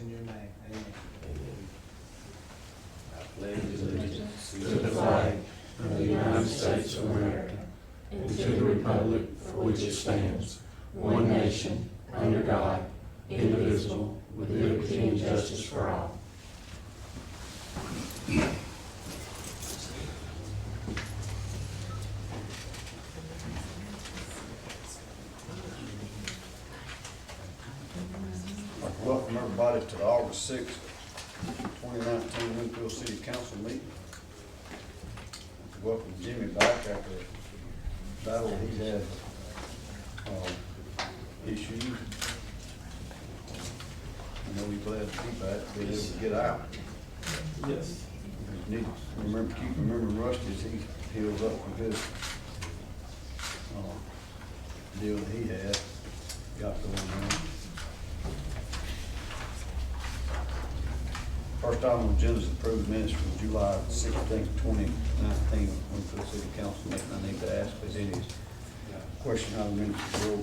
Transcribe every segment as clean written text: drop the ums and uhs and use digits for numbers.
in your name. Amen. I pledge allegiance To the flag of the United States of America and to the republic for which it stands, one nation, under God, indivisible, with liberty and justice for all. I'd like to welcome everybody to the August 6th, 2019 Winfield City Council meeting. I'd like to welcome Jimmy back after a battle he's had issues. I know he's glad to be back, being able to get out. Yes. Keep remembering Rusty as he heals up from his deal that he had got going on. First item on the agenda is approved minutes from July 16th, 2019, Winfield City Council meeting. I need to ask if there's any question how the minutes were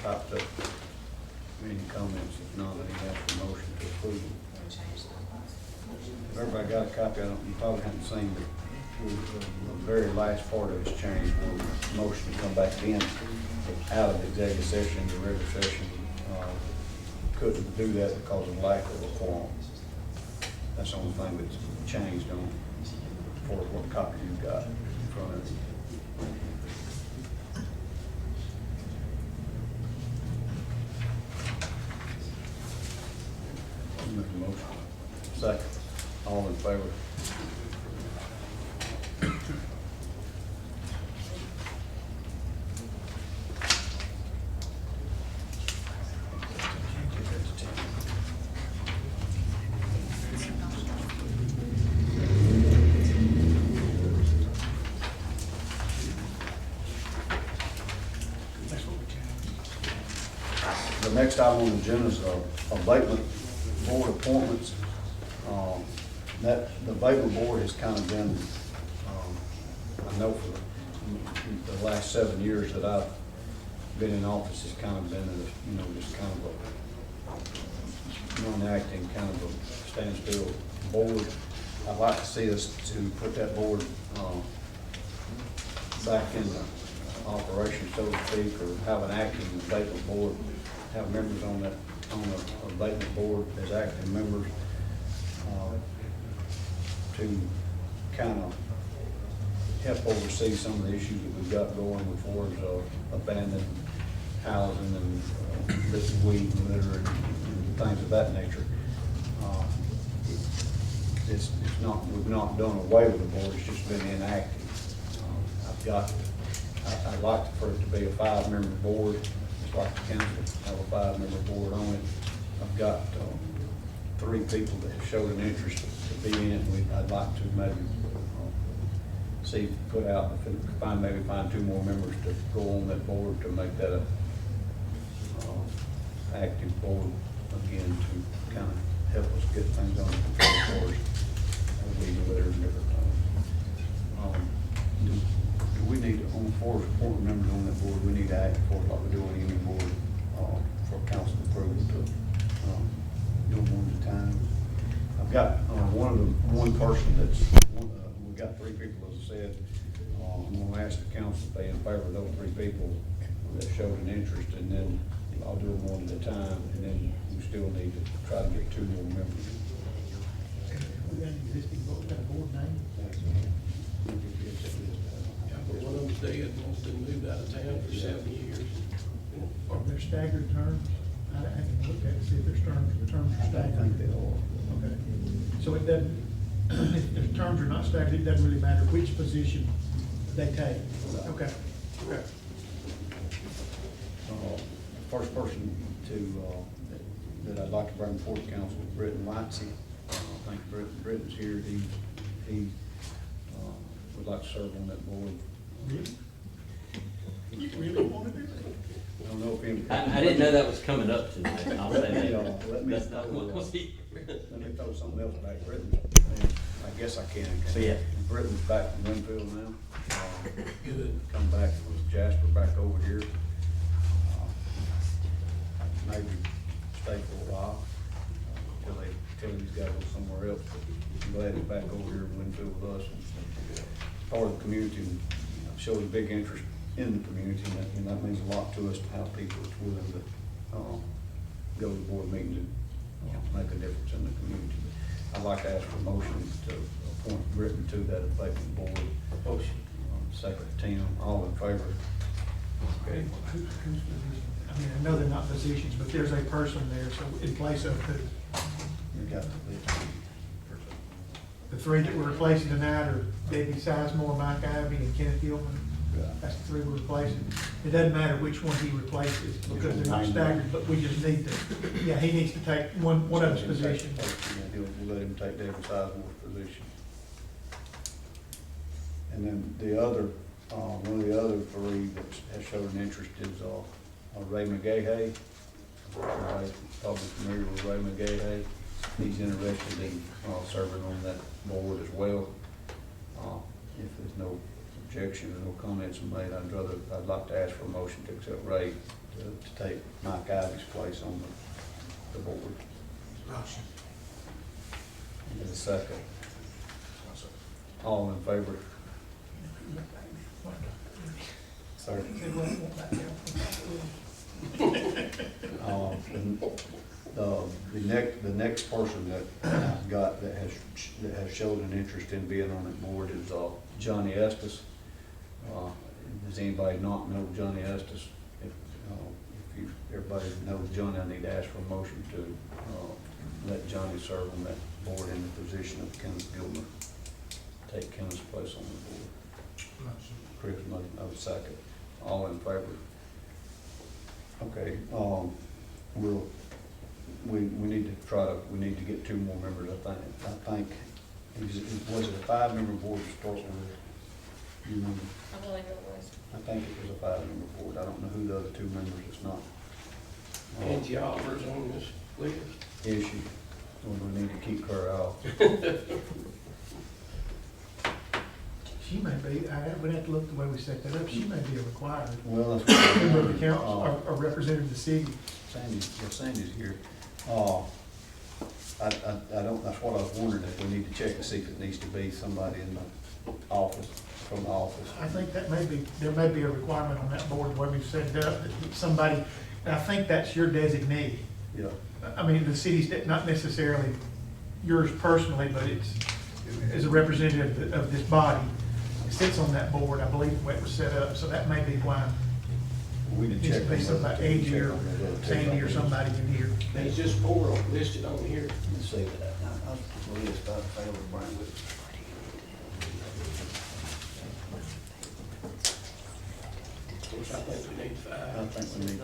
typed up. Any comments? If not, I need to ask for a motion to approve them. If everybody got a copy, you probably haven't seen the very last part of this change, where the motion to come back in out of the executive session, the regular session, couldn't do that because of lack of a quorum. That's the only thing that's changed on for what copy you've got in front of you. Make a motion. Second. All in favor? The next item on the agenda is abatement board appointments. The abatement board has kind of been, I know for the last 7 years that I've been in office, has kind of been, just kind of a non-acting, kind of a standstill board. I'd like to see us to put that board back in operation, so to speak, or have an acting abatement board, have members on the abatement board as acting members, to kind of help oversee some of the issues that we've got going with forms of abandoned housing and weed and litter and things of that nature. It's not, we've not done away with the board, it's just been inactive. I'd like for it to be a 5-member board, just like the council have a 5-member board on it. I've got 3 people that have showed an interest to be in it. I'd like to maybe see, put out, if we can maybe find 2 more members to go on that board to make that a active board again, to kind of help us get things on control for us. Weed and litter and different things. Do we need, on for appointing members on that board, we need to act for like we do on any board for council approval to do them one at a time. I've got one person that's, we've got 3 people, as I said. I'm going to ask the council if they in favor of those 3 people that showed an interest, and then I'll do them one at a time, and then we still need to try to get 2 more members. We got an existing board, got a board name? But one of them's dead, one's been moved out of town for 7 years. Are there staggered terms? I can look at it, see if there's terms, the terms are I staggered. think they are. Okay, so it doesn't, if the terms are not staggered, it doesn't really matter which position they take. Okay, okay. First person that I'd like to bring before the council is Britton Whitesey. I think Britton's here. He would like to serve on that board. Really? You really want to do that? I don't know if him. I didn't know that was coming up tonight. I'll say Let that. me That's not what was he. Let me throw something else back, Britton. I guess I can. So, yeah. Britton's back from Winfield now. Good. Come back with Jasper back over here. Maybe stay for a while. till he's got to go somewhere else. But I'm glad he's back over here in Winfield with us, and part of the community, and shows a big interest in the community, and that means a lot to us to have people that's willing to, go to board meetings and, make a difference in the community. I'd like to ask for a motion to appoint Britton to that vacant board. Motion. Second, Tim, all in favor? Okay. Who's position? I mean, I know they're not positions, but there's a person there, so in place of who? You got The three that we're replacing tonight are Debbie Sizemore, Mike Ivy, and Kenneth Gilman. That's the three we're replacing. It doesn't matter which one he replaces, because they're not staggered, but we just need to, yeah, he needs to take one of his positions. We'll let him take David Sizemore's position. And then the other, one of the other three that has shown an interest is, Ray McGahey. Everybody's probably familiar with Ray McGahey. He's interested in, serving on that board as well. If there's no objection or no comments made, I'd like to ask for a motion to accept Ray to take Mike Ivy's place on the board. Motion. And a second. All in favor? Sorry. The next person that I've got that has showed an interest in being on that board is, Johnny Estes. Does anybody not know Johnny Estes? If everybody knows Johnny, I need to ask for a motion to, let Johnny serve on that board in the position of Kenneth Gilmer. Take Kenneth's place on the board. Motion. Chris, I would second. All in favor? Okay, we need to we need to get two more members, I think, was it a 5-member board to start with? You remember? I believe it was. I think it was a 5-member board. I don't know who the other 2 members, it's not. Angie Oliver's on this list. Is she? Well, we need to keep her out. She may be, we'd have to look the way we set that up, she may be a required Well, that's member of the council, or representative of the city. Sandy's here. I don't, that's what I was wondering, if we need to check to see if it needs to be somebody in the office, from the office. I think that there may be a requirement on that board, the way we've set it up, that somebody, and I think that's your designee. Yeah. I mean, the city's not necessarily yours personally, but it's, as a representative of this body, sits on that board, I believe, the way it was set up, so that may be why. We It need needs to to check. be somebody, Angie or Sandy or somebody in here. There's just 4 listed on here. Let's see that. I believe it's about failed to bring with. Of course, I think we need 5. I think we need,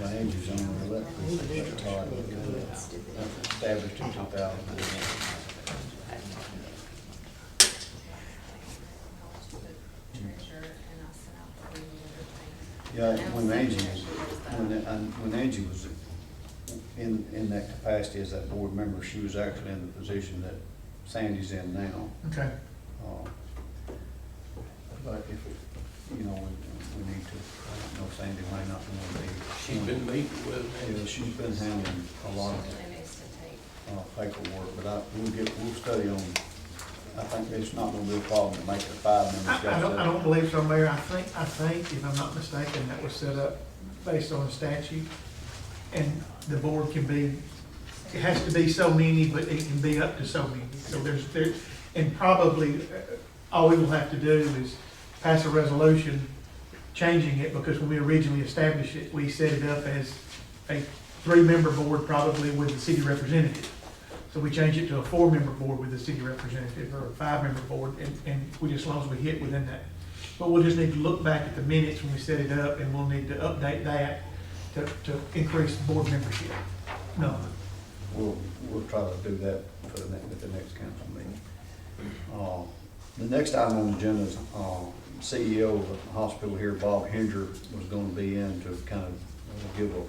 yeah, Angie's on there, that's Todd. Established in 2000. Yeah, when Angie was in that capacity as that board member, she was actually in the position that Sandy's in now. Okay. But if, we need to, I don't know, Sandy may not want to be. She's been meeting with Yeah, me. she's been handling a lot of Something that needs to take. paperwork, but we'll study on, I think it's not gonna be a problem to make it a 5-member. I don't believe so, Mayor. I think, if I'm not mistaken, that was set up based on a statute. And the board can be, it has to be so many, but it can be up to so many. So and probably, all we will have to do is pass a resolution changing it, because when we originally established it, we set it up as a 3-member board, probably with the city representative. So we change it to a 4-member board with the city representative, or a 5-member board, and we just, as long as we hit within that. But we'll just need to look back at the minutes when we set it up, and we'll need to update that to increase the board membership. No. We'll try to do that for at the next council meeting. The next item on the agenda is, CEO of the hospital here, Bob Hinger, was gonna be in to kind of give a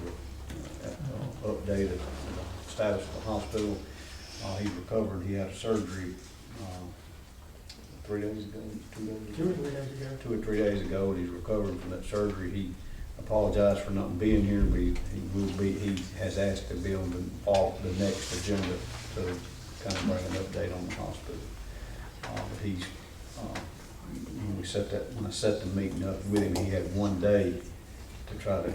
update of the status of the hospital. He recovered, he had surgery, 3 days ago, 2 days ago? 2 or 3 days ago. 2 or 3 days ago, and he's recovered from that surgery. He apologize for not being here, but he has asked to be on the next agenda to kind of bring an update on the hospital. But he's, when I set the meeting up with him, he had one day to try to,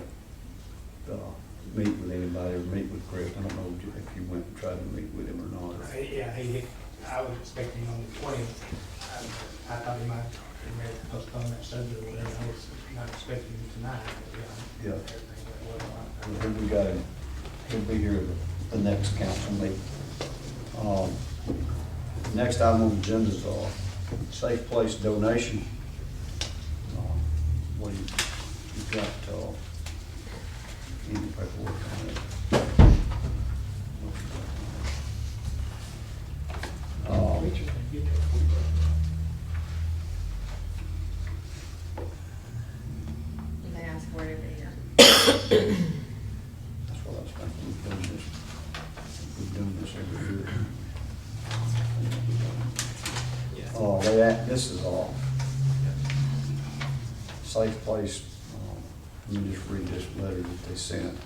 meet with anybody or meet with Chris. I don't know if you went and tried to meet with him or not. Yeah, I was expecting on the 20th. I thought he might be ready to postpone that subject or whatever. I was not expecting him tonight. But Yeah. everything went well. And we got him, he'll be here at the next council meeting. Next item on the agenda is, safe place donation. What you've got, any paperwork on it? Richard can get that for you. They ask for it every year. That's what I was thinking, we've done this every year. This is all safe place. Let me just read this letter that they sent.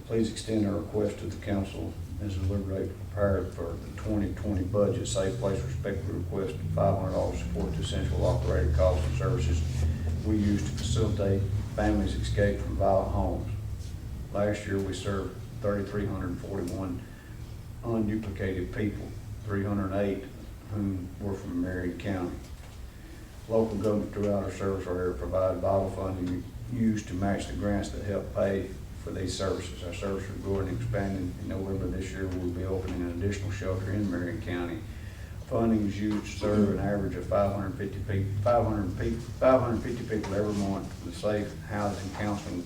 Please extend our request to the council as deliberate prepared for the 2020 budget. Safe Place respectfully request $500 support to essential operating costs and services we use to facilitate families escape from violent homes. Last year, we served 3,341 unduplicated people, 308 whom were from Marion County. Local government throughout our service area provide vital funding used to match the grants that help pay for these services. Our service is growing and expanding. In November this year, we'll be opening an additional shelter in Marion County. Funding is used to serve an average of 550 people every month with safe housing, counseling,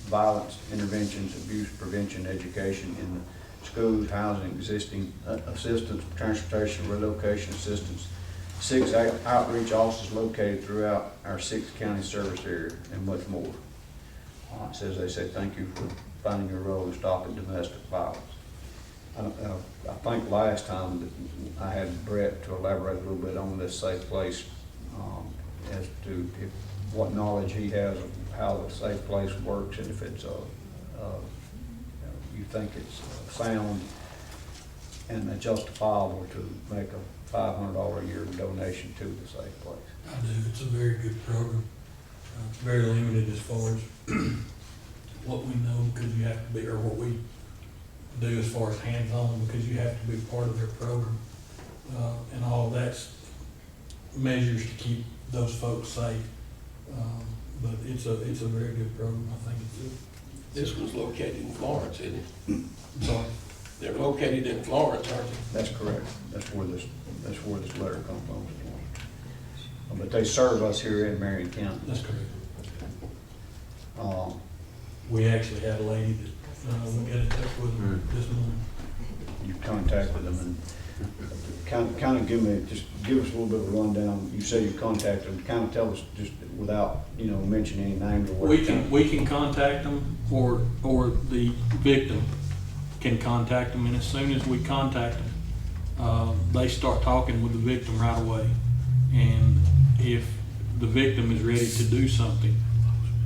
violence interventions, abuse prevention, education in the schools, housing, existing assistance, transportation, relocation assistance. 6 outreach offices located throughout our 6 county service area, and much more. It says they say thank you for finding your role in stopping domestic violence. I think last time that I had Brett to elaborate a little bit on this safe place, as to what knowledge he has of how the safe place works, and if it's you think it's sound and justifiable to make a $500 a year donation to the safe place. I do. It's a very good program. It's very limited as far as what we know, because you have to be, or what we do as far as hands-on, because you have to be part of their program. And all of that's measures to keep those folks safe. But it's a very good program. I think it's good. This was located in Florence, isn't it? I'm sorry. They're located in Florence, aren't they? That's correct. That's where this letter comes from. But they serve us here in Marion County. That's correct. Um, We actually had a lady that we got in touch with this morning. You contacted them and kind of give us a little bit of a rundown. You said you contacted them. Kind of tell us just without, mentioning any names or what. We can contact them, or the victim can contact them, and as soon as we contact them, they start talking with the victim right away. And if the victim is ready to do something,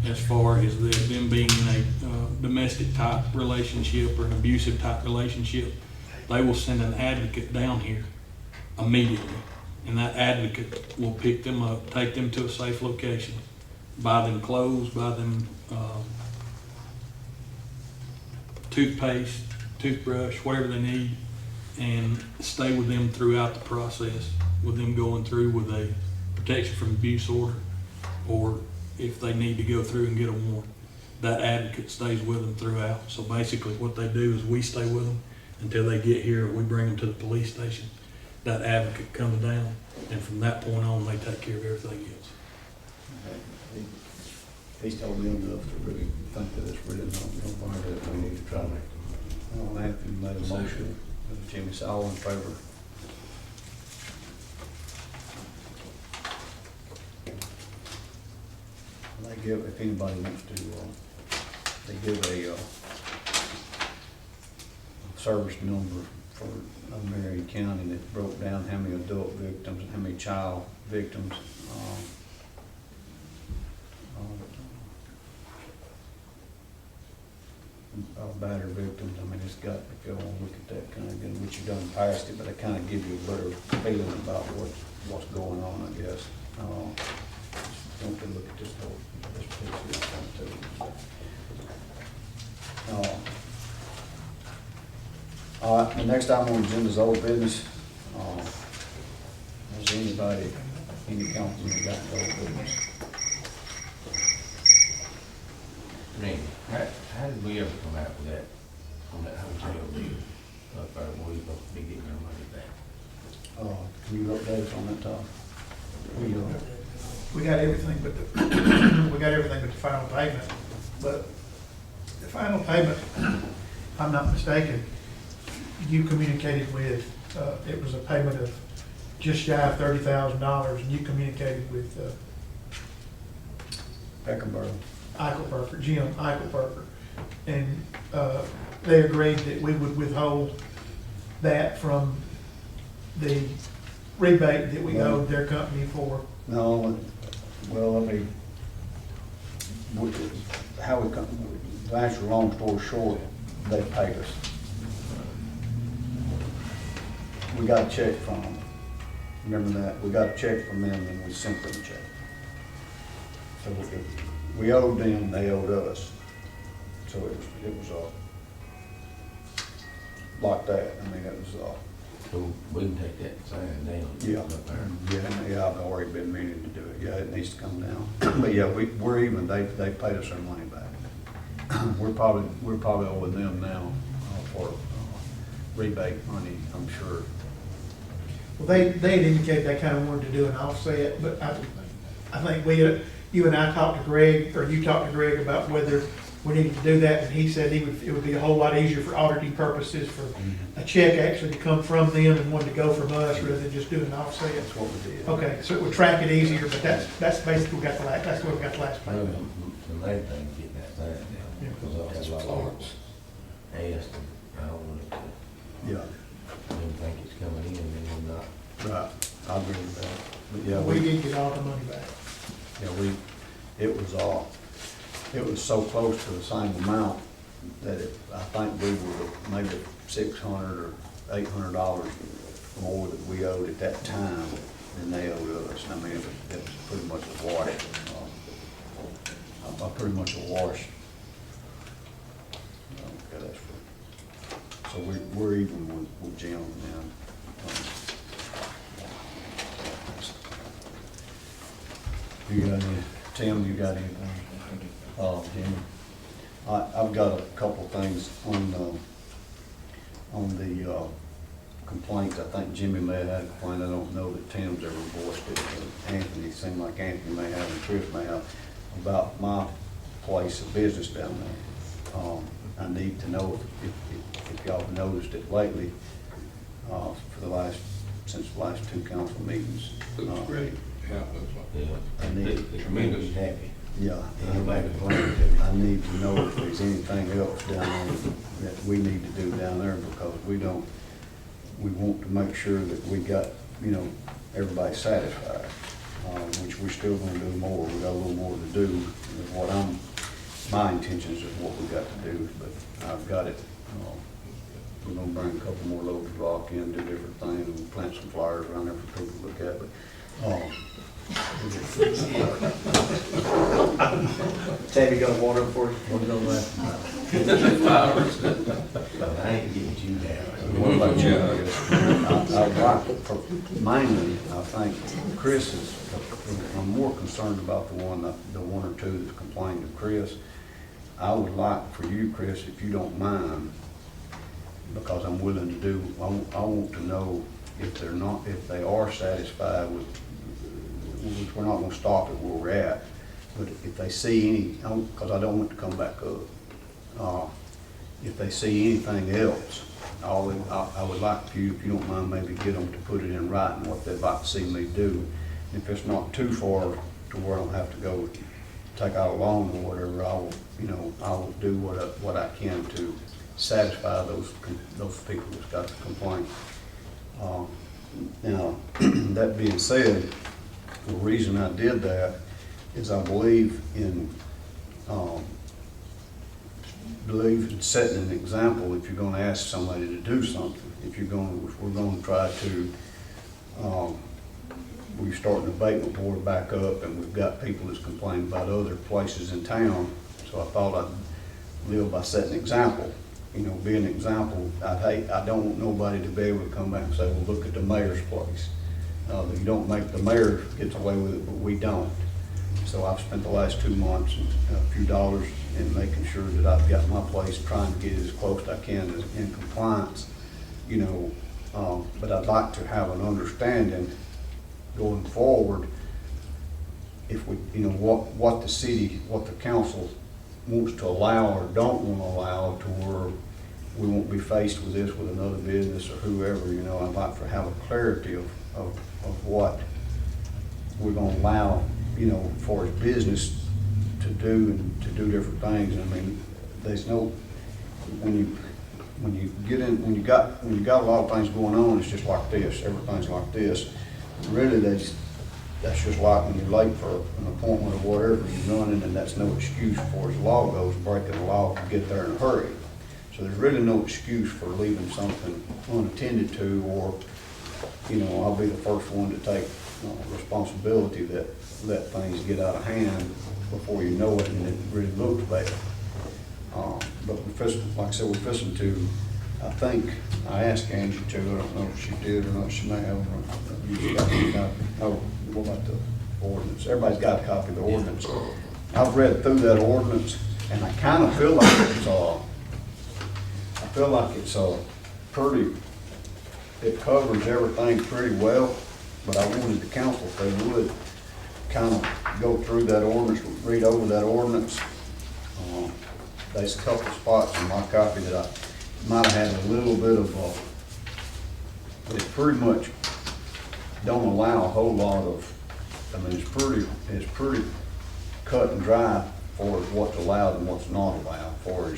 as far as them being in a domestic type relationship or an abusive type relationship, they will send an advocate down here immediately. And that advocate will pick them up, take them to a safe location, buy them clothes, buy them toothpaste, toothbrush, whatever they need, and stay with them throughout the process, with them going through with a protection from abuse order, or if they need to go through and get a warrant, that advocate stays with them throughout. So basically what they do is we stay with them until they get here, or we bring them to the police station. That advocate comes down, and from that point on, they take care of everything else. He's told me enough to really think that it's really not that we need to try to. Anthony made a motion. Jimmy, so all in favor? They give, if anybody wants to, they give a service number for Marion County that broke down how many adult victims and how many child victims. got, if y'all wanna look at that, kind of, again, what you've done past it, but it kind of gives you a better feeling about what's going on, I guess. Don't to look at this whole, this piece of this thing too. All right, the next item on the agenda is old business. Has anybody, any councilman got old business? Randy, how did we ever come out with that, on that hotel deal, up there, where we supposed to be getting our money back? Can you update us on that, Tom? We got everything but the, we got everything but the final payment. But the final payment, if I'm not mistaken, you communicated with, it was a payment of just shy of $30,000, and you communicated with Eckenberg. Eichelberger, Jim Eichelberger. And they agreed that we would withhold that from the rebate that we owed their company for. No, well, let me, how we come, the actual long story short, they paid us. We got a check from them. Remember that? We got a check from them and we sent them a check. So we owed them, they owed us. So it was like that. I mean, it was, So we can take that sign down. yeah, Up there. yeah, I've already been meaning to do it. Yeah, it needs to come down. But yeah, we're even, they paid us our money back. We're probably over them now for rebate money, I'm sure. Well, they had indicated they kind of wanted to do an offset, but I think you and I talked to Greg, or you talked to Greg about whether we needed to do that, and he said it would be a whole lot easier for auditing purposes for a check actually to come from them and one to go from us rather than just do an offset. That's what we did. Okay, so it would track it easier, but that's basically that's where we got the last Well, payment. the main thing is getting that sign Yeah. down, because That's that's what Florence. I asked them, I don't want it to, Yeah, didn't think it's coming in, and then not. right. I agree with that. But yeah, We did get all the money back. it was so close to the same amount that I think we were maybe $600 or $800 more that we owed at that time than they owed us. I mean, it was pretty much a wash. Pretty much a wash. Okay, that's right. So we're even with Jim now. You got any, Tim, you got anything? Jimmy? I've got a couple things on the complaints. I think Jimmy may have had a complaint. I don't know that Tim's ever voiced it. Anthony, seemed like Anthony may have, and Chris may have, about my place of business down there. I need to know if y'all have noticed it lately, since the last two council meetings. Looks great. Yeah, it looks like. Yeah, I need- the community's happy. Yeah, I need to know if there's anything else down there that we need to do down there, because we want to make sure that we got, everybody satisfied, which we're still gonna do more. We got a little more to do, is my intentions is what we got to do, but I've got it. We're gonna bring a couple more loads of rock in, do different things, and plant some flowers around there for people to look at, but, Tabby got water for you? What go left? Flowers. I ain't getting you down. what about you? I'd like, mainly, I think Chris I'm more concerned about the one or two that's complained of Chris. I would like for you, Chris, if you don't mind, because I'm willing to do, I want to know if they are satisfied with, which we're not gonna stop at where we're at, but if they see any, because I don't want to come back up. If they see anything else, I would like for you, if you don't mind, maybe get them to put it in writing, what they'd like to see me do. If it's not too far to where I don't have to go take out a loan or whatever, I will do what I can to satisfy those people that's got the complaint. Now, that being said, the reason I did that is I believe in believe in setting an example if you're gonna ask somebody to do something. If we're gonna try to, we're starting the abatement board back up, and we've got people that's complaining about other places in town, so I thought I'd live by setting an example. You know, be an example. I don't want nobody to be able to come back and say, well, look at the mayor's place. You don't make, the mayor gets away with it, but we don't. So I've spent the last 2 months and a few dollars in making sure that I've got my place, trying to get as close as I can as in compliance, you know, but I'd like to have an understanding going forward, if we, you know, what the city, what the council wants to allow or don't want to allow, to where we won't be faced with this with another business or whoever, you know. I'd like to have a clarity of what we're gonna allow, you know, for his business to do and to do different things. I mean, there's no, when you get in, when you got a lot of things going on, it's just like this, everything's like this. Really, that's just like when you're late for an appointment or whatever, you're running, and that's no excuse for, as law goes, breaking the law to get there in a hurry. So there's really no excuse for leaving something unattended to, or, you know, I'll be the first one to take responsibility that let things get out of hand before you know it, and it really looks bad. But like I said, we're fixing to, I think, I asked Angie to, I don't know if she did or not, she may have. Oh, what about the ordinance? Everybody's got a copy of the ordinance. I've read through that ordinance, and I kind of feel like it's pretty, it covers everything pretty well, but I wanted the council, if they would, kind of go through that ordinance, read over that ordinance. There's a couple of spots in my copy that I might have had a little bit of, but it pretty much don't allow a whole lot of, I mean, it's pretty cut and dry for what's allowed and what's not allowed. For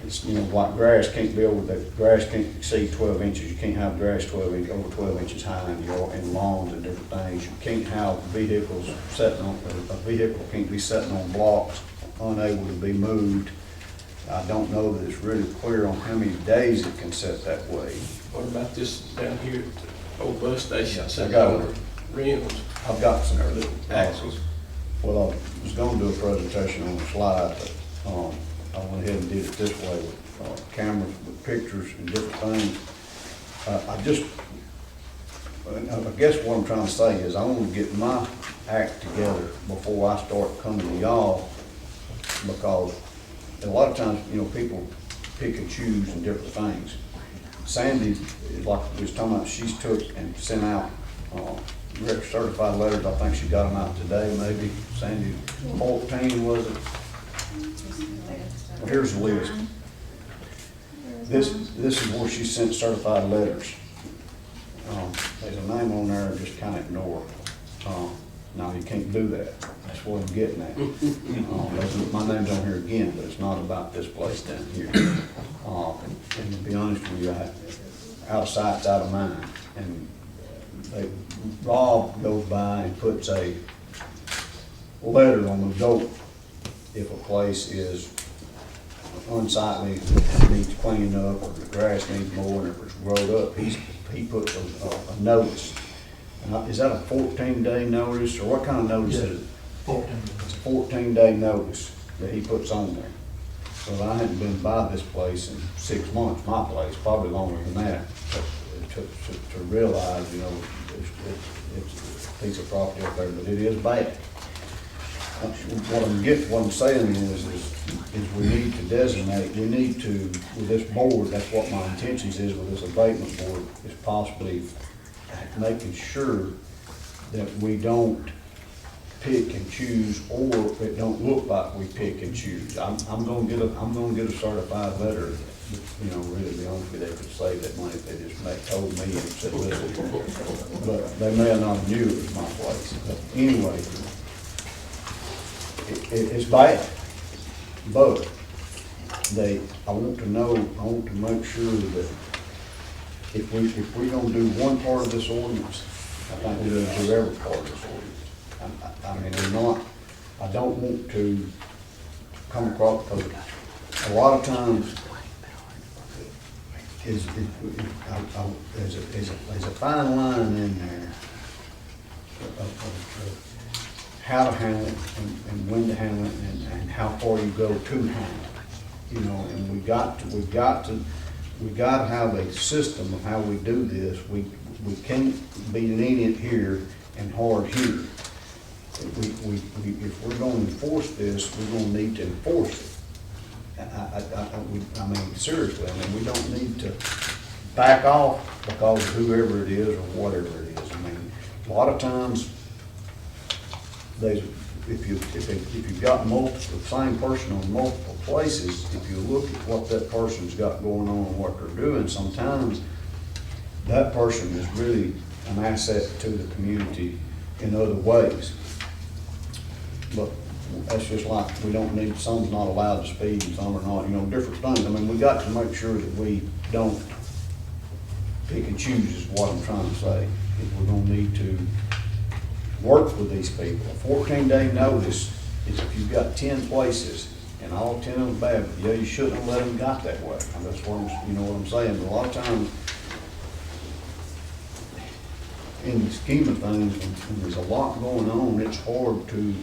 it's, you know, like grass can't be over, the grass can't exceed 12 inches. You can't have grass over 12 inches high in lawns and different things. You can't have vehicles sitting on, a vehicle can't be sitting on blocks, unable to be moved. I don't know that it's really clear on how many days it can sit that way. What about this down here at the old bus station? I got it. Rims, I've got some axles. Well, I was gonna do a presentation on the slide, but, I went ahead and did it this way with, cameras, with pictures and different things. I guess what I'm trying to say is I want to get my act together before I start coming to y'all, because a lot of times, you know, people pick and choose and different things. Sandy, like we was talking about, she's took and sent out, certified letters. I think she got them out today, maybe. Sandy, 14 was it? Well, here's the list. This is where she sent certified letters. There's a name on there, just kind of ignore. No, you can't do that. That's what I'm getting at. My name's on here again, but it's not about this place down here. And to be honest with you, out of sight, out of mind. And Rob goes by and puts a letter on the door if a place is unsightly, needs cleaning up, or the grass needs mowing, or if it's growed up. He puts a notice. Is that a 14-day notice, or what kind of notice is it? 14. It's a 14-day notice that he puts on there. So I hadn't been by this place in 6 months, my place, probably longer than that, to realize, you know, it's a piece of property up there, but it is bad. What I'm saying is we need to designate, we need to, with this board, that's what my intentions is with this abatement board, is possibly making sure that we don't pick and choose, or it don't look like we pick and choose. I'm gonna get a certified letter, you know, really, to be honest with you, they could save that money if they just told me and said, listen. But they may have not knew it was my place. But anyway, it's bad, but I want to make sure that if we're gonna do one part of this ordinance, I think we're gonna do every part of this ordinance. I mean, I don't want to come across, because a lot of times there's a fine line in there of how to handle it and when to handle it and how far you go to handle it. You know, and we got to have a system of how we do this. We can't be lenient here and hard here. If we're gonna enforce this, we're gonna need to enforce it. I mean, seriously, I mean, we don't need to back off because of whoever it is or whatever it is. I mean, a lot of times, if you've got multiple, the same person on multiple places, if you look at what that person's got going on and what they're doing, sometimes that person is really an asset to the community in other ways. But that's just like, we don't need, some's not allowed to speed and some are not, you know, different things. I mean, we got to make sure that we don't pick and choose is what I'm trying to say. If we're gonna need to work with these people. A 14-day notice is if you've got 10 places and all 10 of them bad, yeah, you shouldn't have let them got that way. And that's what I'm, you know what I'm saying? But a lot of times, in the scheme of things, when there's a lot going on, it's hard to,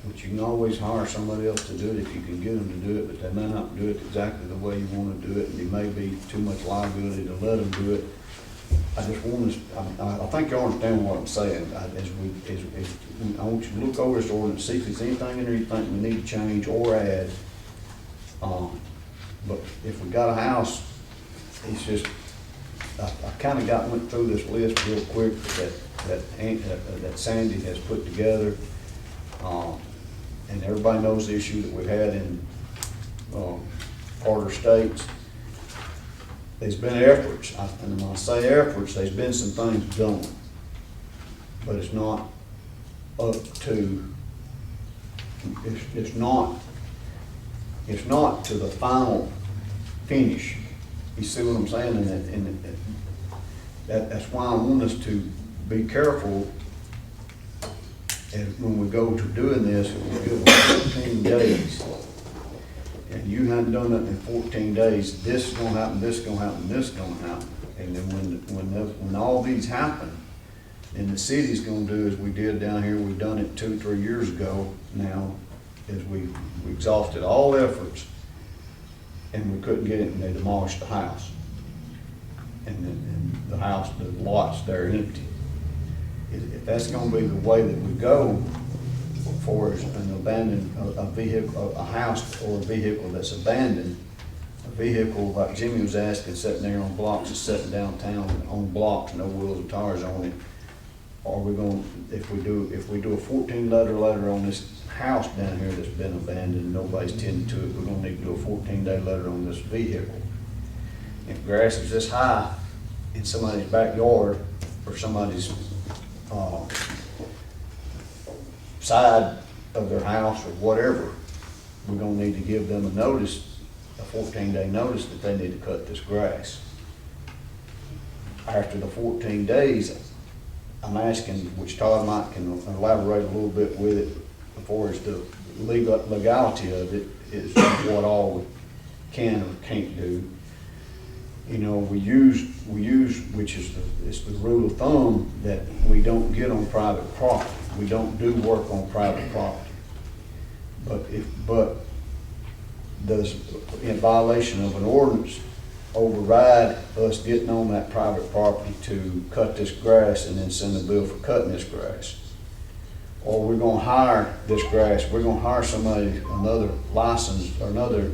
but you can always hire somebody else to do it if you can get them to do it, but they may not do it exactly the way you want to do it, and it may be too much liability to let them do it. I just want us, I think you understand what I'm saying. I want you to look over this ordinance, see if there's anything in there you think we need to change or add. But if we got a house, it's just, I kind of went through this list real quick that Sandy has put together. And everybody knows the issue that we've had in Carter Estates. There's been efforts, and when I say efforts, there's been some things done, but it's not up to, it's not to the final finish. You see what I'm saying? And that's why I want us to be careful. And when we go to doing this, we give them 14 days, and you haven't done it in 14 days, this is gonna happen, this is gonna happen, this is gonna happen. And then when all these happen, then the city's gonna do as we did down here, we've done it 2 or 3 years ago now, is we exhausted all efforts, and we couldn't get it, and they demolished the house. And the house, the lots there empty. If that's gonna be the way that we go for an abandoned, a vehicle, a house or a vehicle that's abandoned, a vehicle like Jimmy was asking, sitting there on blocks, is sitting downtown on blocks, no wheels and tires on it, are we gonna, if we do a 14-letter on this house down here that's been abandoned, nobody's tending to it, we're gonna need to do a 14-day letter on this vehicle. If grass is this high in somebody's backyard or somebody's side of their house or whatever, we're gonna need to give them a notice, a 14-day notice that they need to cut this grass. After the 14 days, I'm asking, which Todd might can elaborate a little bit with it, before as the legality of it is what all we can or can't do. You know, we use, which is it's the rule of thumb, that we don't get on private property. We don't do work on private property. But does, in violation of an ordinance, override us getting on that private property to cut this grass and then send a bill for cutting this grass? Or we're gonna hire this grass, we're gonna hire somebody, another license, or another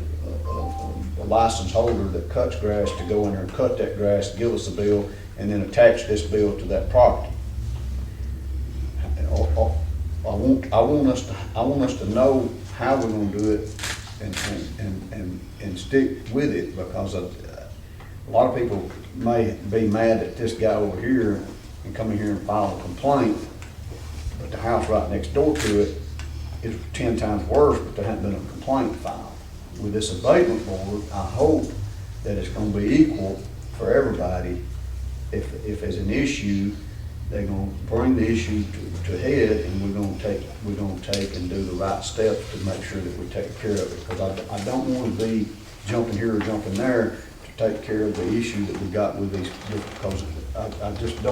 a license holder that cuts grass to go in there and cut that grass, give us a bill, and then attach this bill to that property. I want us to know how we're gonna do it and stick with it, because a lot of people may be mad at this guy over here and come in here and file a complaint, but the house right next door to it is 10 times worse, but there hasn't been a complaint filed. With this abatement board, I hope that it's gonna be equal for everybody. If there's an issue, they're gonna bring the issue to head, and we're gonna take and do the right steps to make sure that we take care of it. Because I don't wanna be jumping here or jumping there to take care of the issue that we got with these, because I just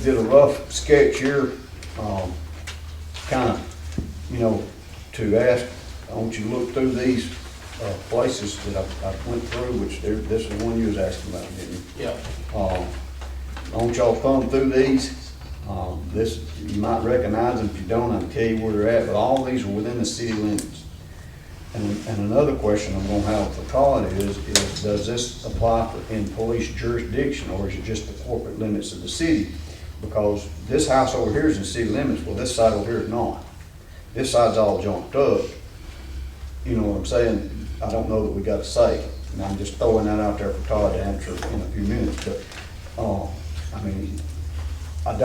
did a rough sketch here, kinda, to ask, I want you to look through these, places that I went through, which this is the one you was asking about, didn't you? Yeah. I want y'all to thumb through these. This, you might recognize them. If you don't, I can tell you where they're at, but all these are within the city limits. And another question I'm gonna have for Todd is does this apply in police jurisdiction, or is it just the corporate limits of the city? Because this house over here is in city limits, well, this side over here is not. This side's all jumped up. You know what I'm saying? I don't know that we got a say, and I'm just throwing that out there for Todd to answer in a few minutes, but, I mean, I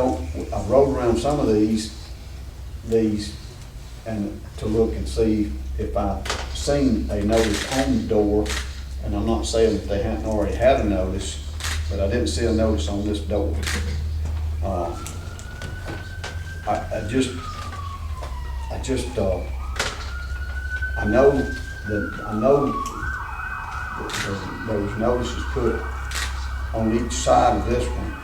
rode around some of these, and to look and see if I've seen a notice on the door, and I'm not saying that they hadn't already had a notice, but I didn't see a notice on this door. I know that there was notices put on each side of this one,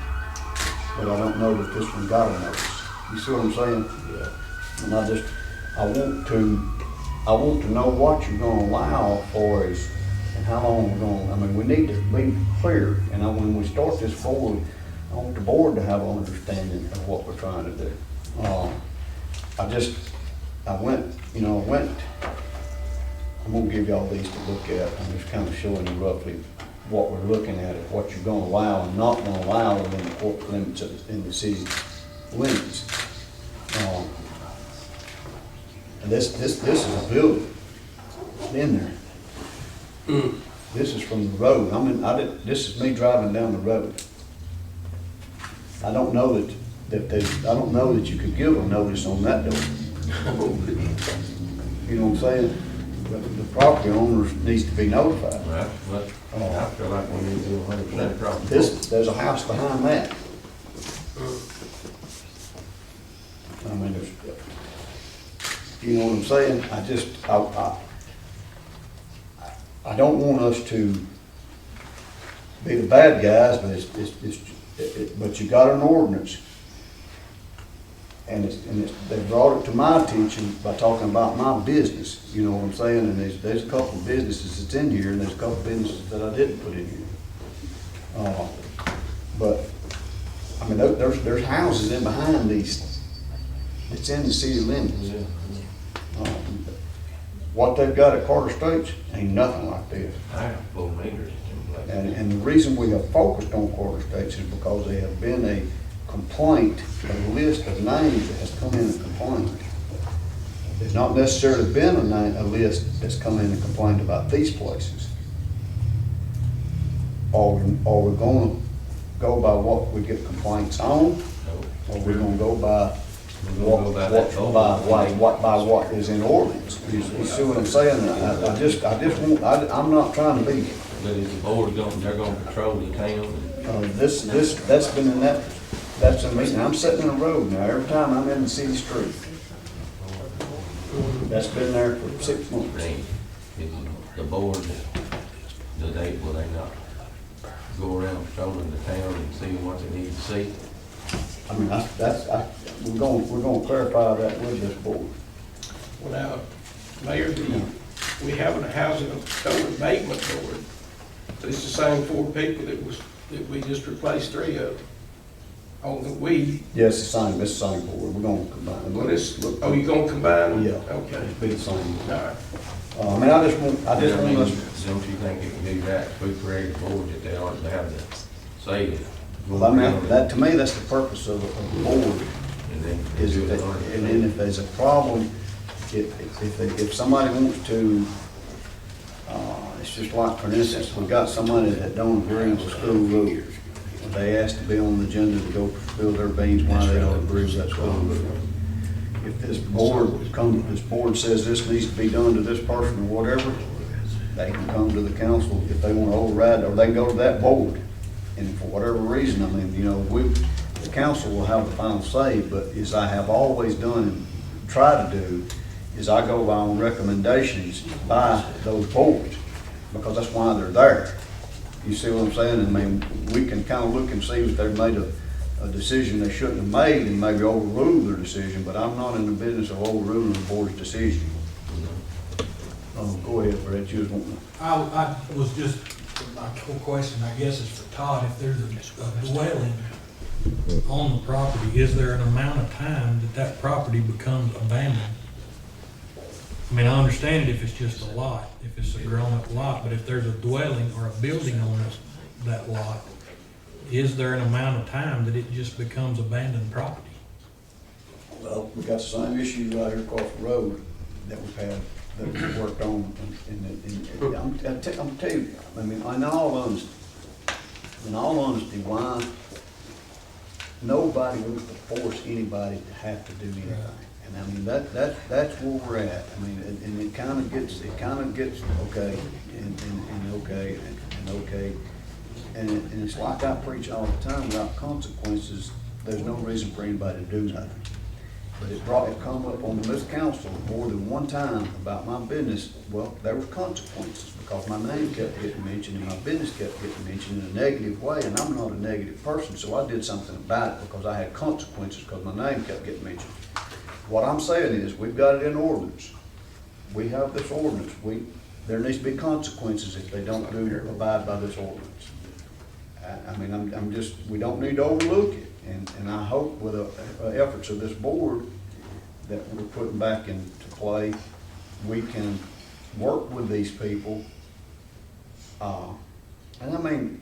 but I don't know that this one got a notice. You see what I'm saying? Yeah. And I want to know what you're gonna allow for us and how long we're gonna, I mean, we need to be clear. And when we start this forward, I want the board to have an understanding of what we're trying to do. I'm gonna give y'all these to look at. I'm just kind of showing you roughly what we're looking at, what you're gonna allow and not gonna allow within the corporate limits in the city limits. And this is a building in there. This is from the road. This is me driving down the road. I don't know that you could give a notice on that door. You know what I'm saying? But the property owners needs to be notified. Right, well, I feel like we need to do 100% across the board. There's a house behind that. I mean, you know what I'm saying? I don't want us to be the bad guys, but but you got an ordinance. And they brought it to my attention by talking about my business, you know what I'm saying? And there's a couple of businesses that's in here, and there's a couple of businesses that I didn't put in here. But, I mean, there's houses in behind these, it's in the city limits. What they've got at Carter Estates ain't nothing like this. I have 4 meters in place. And the reason we have focused on Carter Estates is because there have been a complaint, a list of names that has come in and complained. There's not necessarily been a list that's come in and complained about these places. Are we gonna go by what we get complaints on? Or we're gonna go by what is in ordinance? You see what I'm saying? I'm not trying to be. But is the board they're gonna patrol the town? That's been in that's a meeting. I'm sitting in the road now, every time I'm in the city street. That's been there for 6 months. Is the board, will they not go around patrolling the town and see what they need to see? I mean, we're gonna clarify that with this board. Well, now, Mayor, we have a housing code abatement board. It's the same 4 people that we just replaced 3 of. On the weed. Yes, it's the same board. We're gonna combine. You gonna combine them? Yeah. Okay. It'll be the same. All right. I mean, I just want us. Don't you think it would be right if we created a board that they ought to have to say it? Well, I mean, to me, that's the purpose of the board. And then Is do it that, on and then if there's a problem, if somebody wants to, it's just like, for instance, we got somebody that don't agree with school rules. They asked to be on the agenda to go spill their beans why they don't agree with that school rule. If this board says this needs to be done to this person or whatever, they can come to the council if they want to override, or they can go to that board. And for whatever reason, I mean, the council will have the final say, but as I have always done and try to do, is I go by on recommendations by those boards, because that's why they're there. You see what I'm saying? I mean, we can kind of look and see if they've made a decision they shouldn't have made and maybe overrule their decision, but I'm not in the business of overruling the board's decision. Go ahead, Brett, you was wanting to. I was just, my whole question, I guess, is for Todd. If there's a dwelling on the property, is there an amount of time that that property becomes abandoned? I mean, I understand it if it's just a lot, if it's a grown-up lot, but if there's a dwelling or a building on that lot, is there an amount of time that it just becomes abandoned property? Well, we got the same issue right here across the road that we've had, that we've worked on, I'm tell you, I mean, in all honesty, why nobody wants to force anybody to have to do anything. And I mean, that's where we're at. I mean, and it kind of gets, okay, and okay, and okay. And it's like I preach all the time, without consequences, there's no reason for anybody to do nothing. But it come up on this council more than one time about my business. Well, there was consequences because my name kept getting mentioned and my business kept getting mentioned in a negative way, and I'm not a negative person, so I did something about it because I had consequences because my name kept getting mentioned. What I'm saying is, we've got it in ordinance. We have this ordinance. There needs to be consequences if they don't abide by this ordinance. I mean, I'm just, we don't need to overlook it. And I hope with the efforts of this board that we're putting back into play, we can work with these people. And I mean,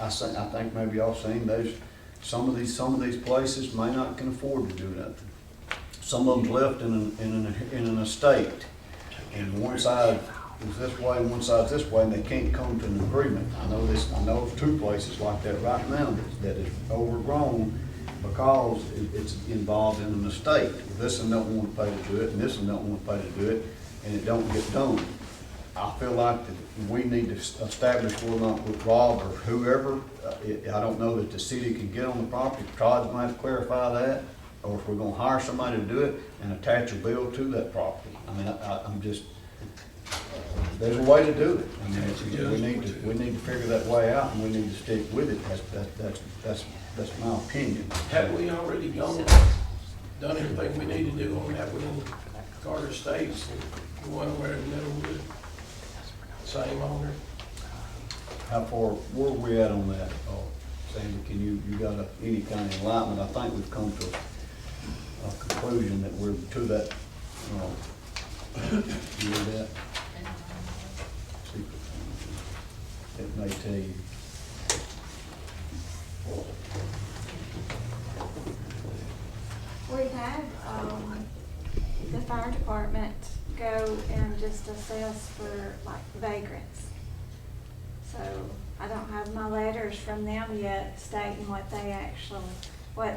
I think maybe y'all seen those, some of these places may not can afford to do nothing. Some of them's left in an estate, and one side is this way and one side's this way, and they can't come to an agreement. I know of two places like that right now that is overgrown because it's involved in an estate. This one don't want to pay to do it, and this one don't want to pay to do it, and it don't get done. I feel like that we need to establish whether or not with Rob or whoever, I don't know that the city can get on the property. Todd might have to clarify that, or if we're gonna hire somebody to do it and attach a bill to that property. I mean, I'm just, there's a way to do it. I mean, we need to figure that way out, and we need to stick with it. That's my opinion. Have we already done everything we need to do on that one in Carter Estates, the one where in Middlewood? Same owner? How far, where are we at on that? Sandy, can you got any kind of enlightenment? I think we've come to a conclusion that we're to that, you know that? It may tell you. We've had, the fire department go and just assess for like vagrants. So I don't have my letters from them yet stating what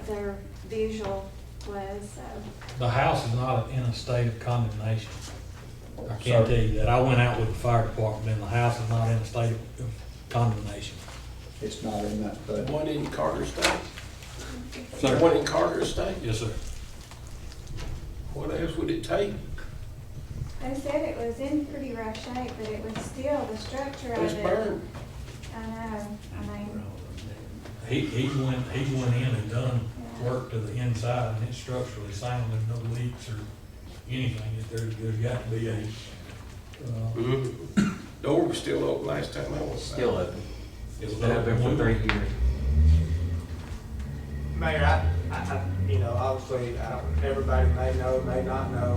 their visual was, so. The house is not in a state of condemnation. I can't tell you that. I went out with the fire department and the house is not in a state of condemnation. It's not in that, but One in Carter State? Sir? One in Carter State? Yes, sir. What else would it take? They said it was in pretty rough shape, but it was still the structure of It's it. burned. I know, I mean, He went in and done work to the inside and it's structurally sound. There's no leaks or anything. There's got to be a, Door was still open last time I was. Still open. it's Been open for 3 years. Mayor, obviously, everybody may know, may not know,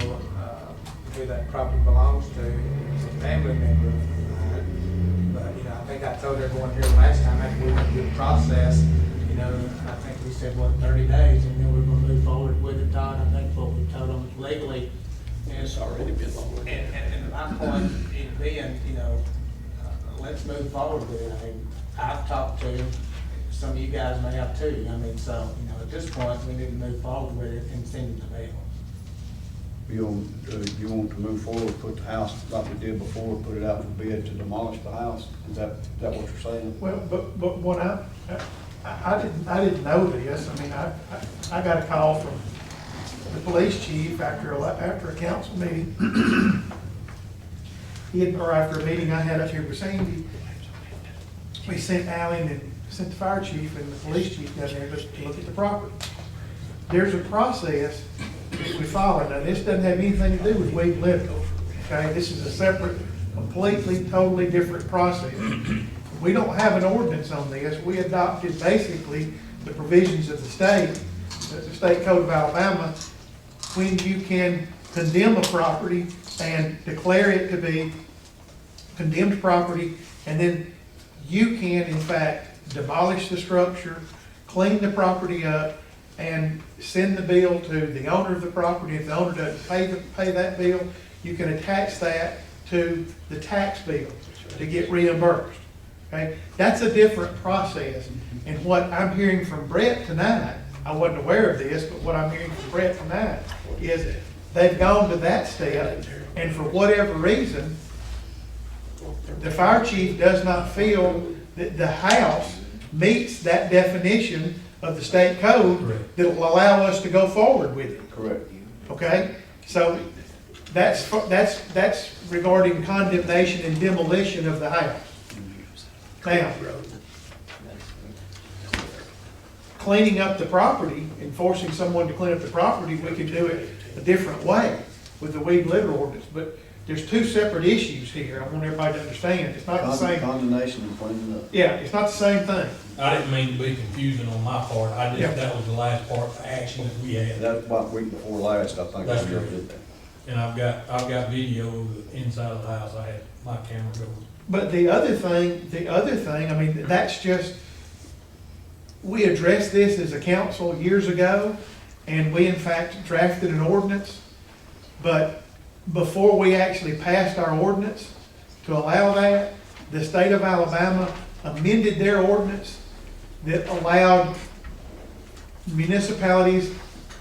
who that property belongs to. It's a family member of mine. But, I think I told everyone here last time, after we went through the process, I think we said, 30 days, and then we're gonna move forward with it, Todd. I think what we told them legally. And it's already been longer. And my point being, let's move forward with it. I mean, I've talked to some of you guys may have too. I mean, so, at this point, we need to move forward with it and send it to mail. you want to move forward, put the house like we did before, put it out for bid to demolish the house? Is that what you're saying? Well, but what I didn't know this. I mean, I got a call from the police chief after a council meeting. Or after a meeting I had up here with Sandy. We sent Alan and sent the fire chief and the police chief down there to look at the property. There's a process that we follow. Now, this doesn't have anything to do with weed living, okay? This is a separate, completely, totally different process. We don't have an ordinance on this. We adopted basically the provisions of the state code of Alabama, when you can condemn a property and declare it to be condemned property, and then you can, in fact, demolish the structure, clean the property up, and send the bill to the owner of the property. If the owner doesn't pay that bill, you can attach that to the tax bill to get reimbursed. Okay? That's a different process. And what I'm hearing from Brett tonight, I wasn't aware of this, but what I'm hearing from Brett tonight is they've gone to that step, and for whatever reason, the fire chief does not feel that the house meets that definition of the state code that will allow us to go forward with it. Correct. Okay? So that's regarding condemnation and demolition of the house. Now, cleaning up the property and forcing someone to clean up the property, we can do it a different way with the weed litter ordinance. But there's two separate issues here. I want everybody to understand. It's not the same. Condemnation and cleaning up. Yeah, it's not the same thing. I didn't mean to be confusing on my part, Yeah. that was the last part of the action that we had. That's about week before last, I think. That's we correct. did that. And I've got video of the inside of the house, I had my camera go. But the other thing, I mean, that's just, we addressed this as a council years ago, and we in fact drafted an ordinance. But before we actually passed our ordinance to allow that, the state of Alabama amended their ordinance that allowed municipalities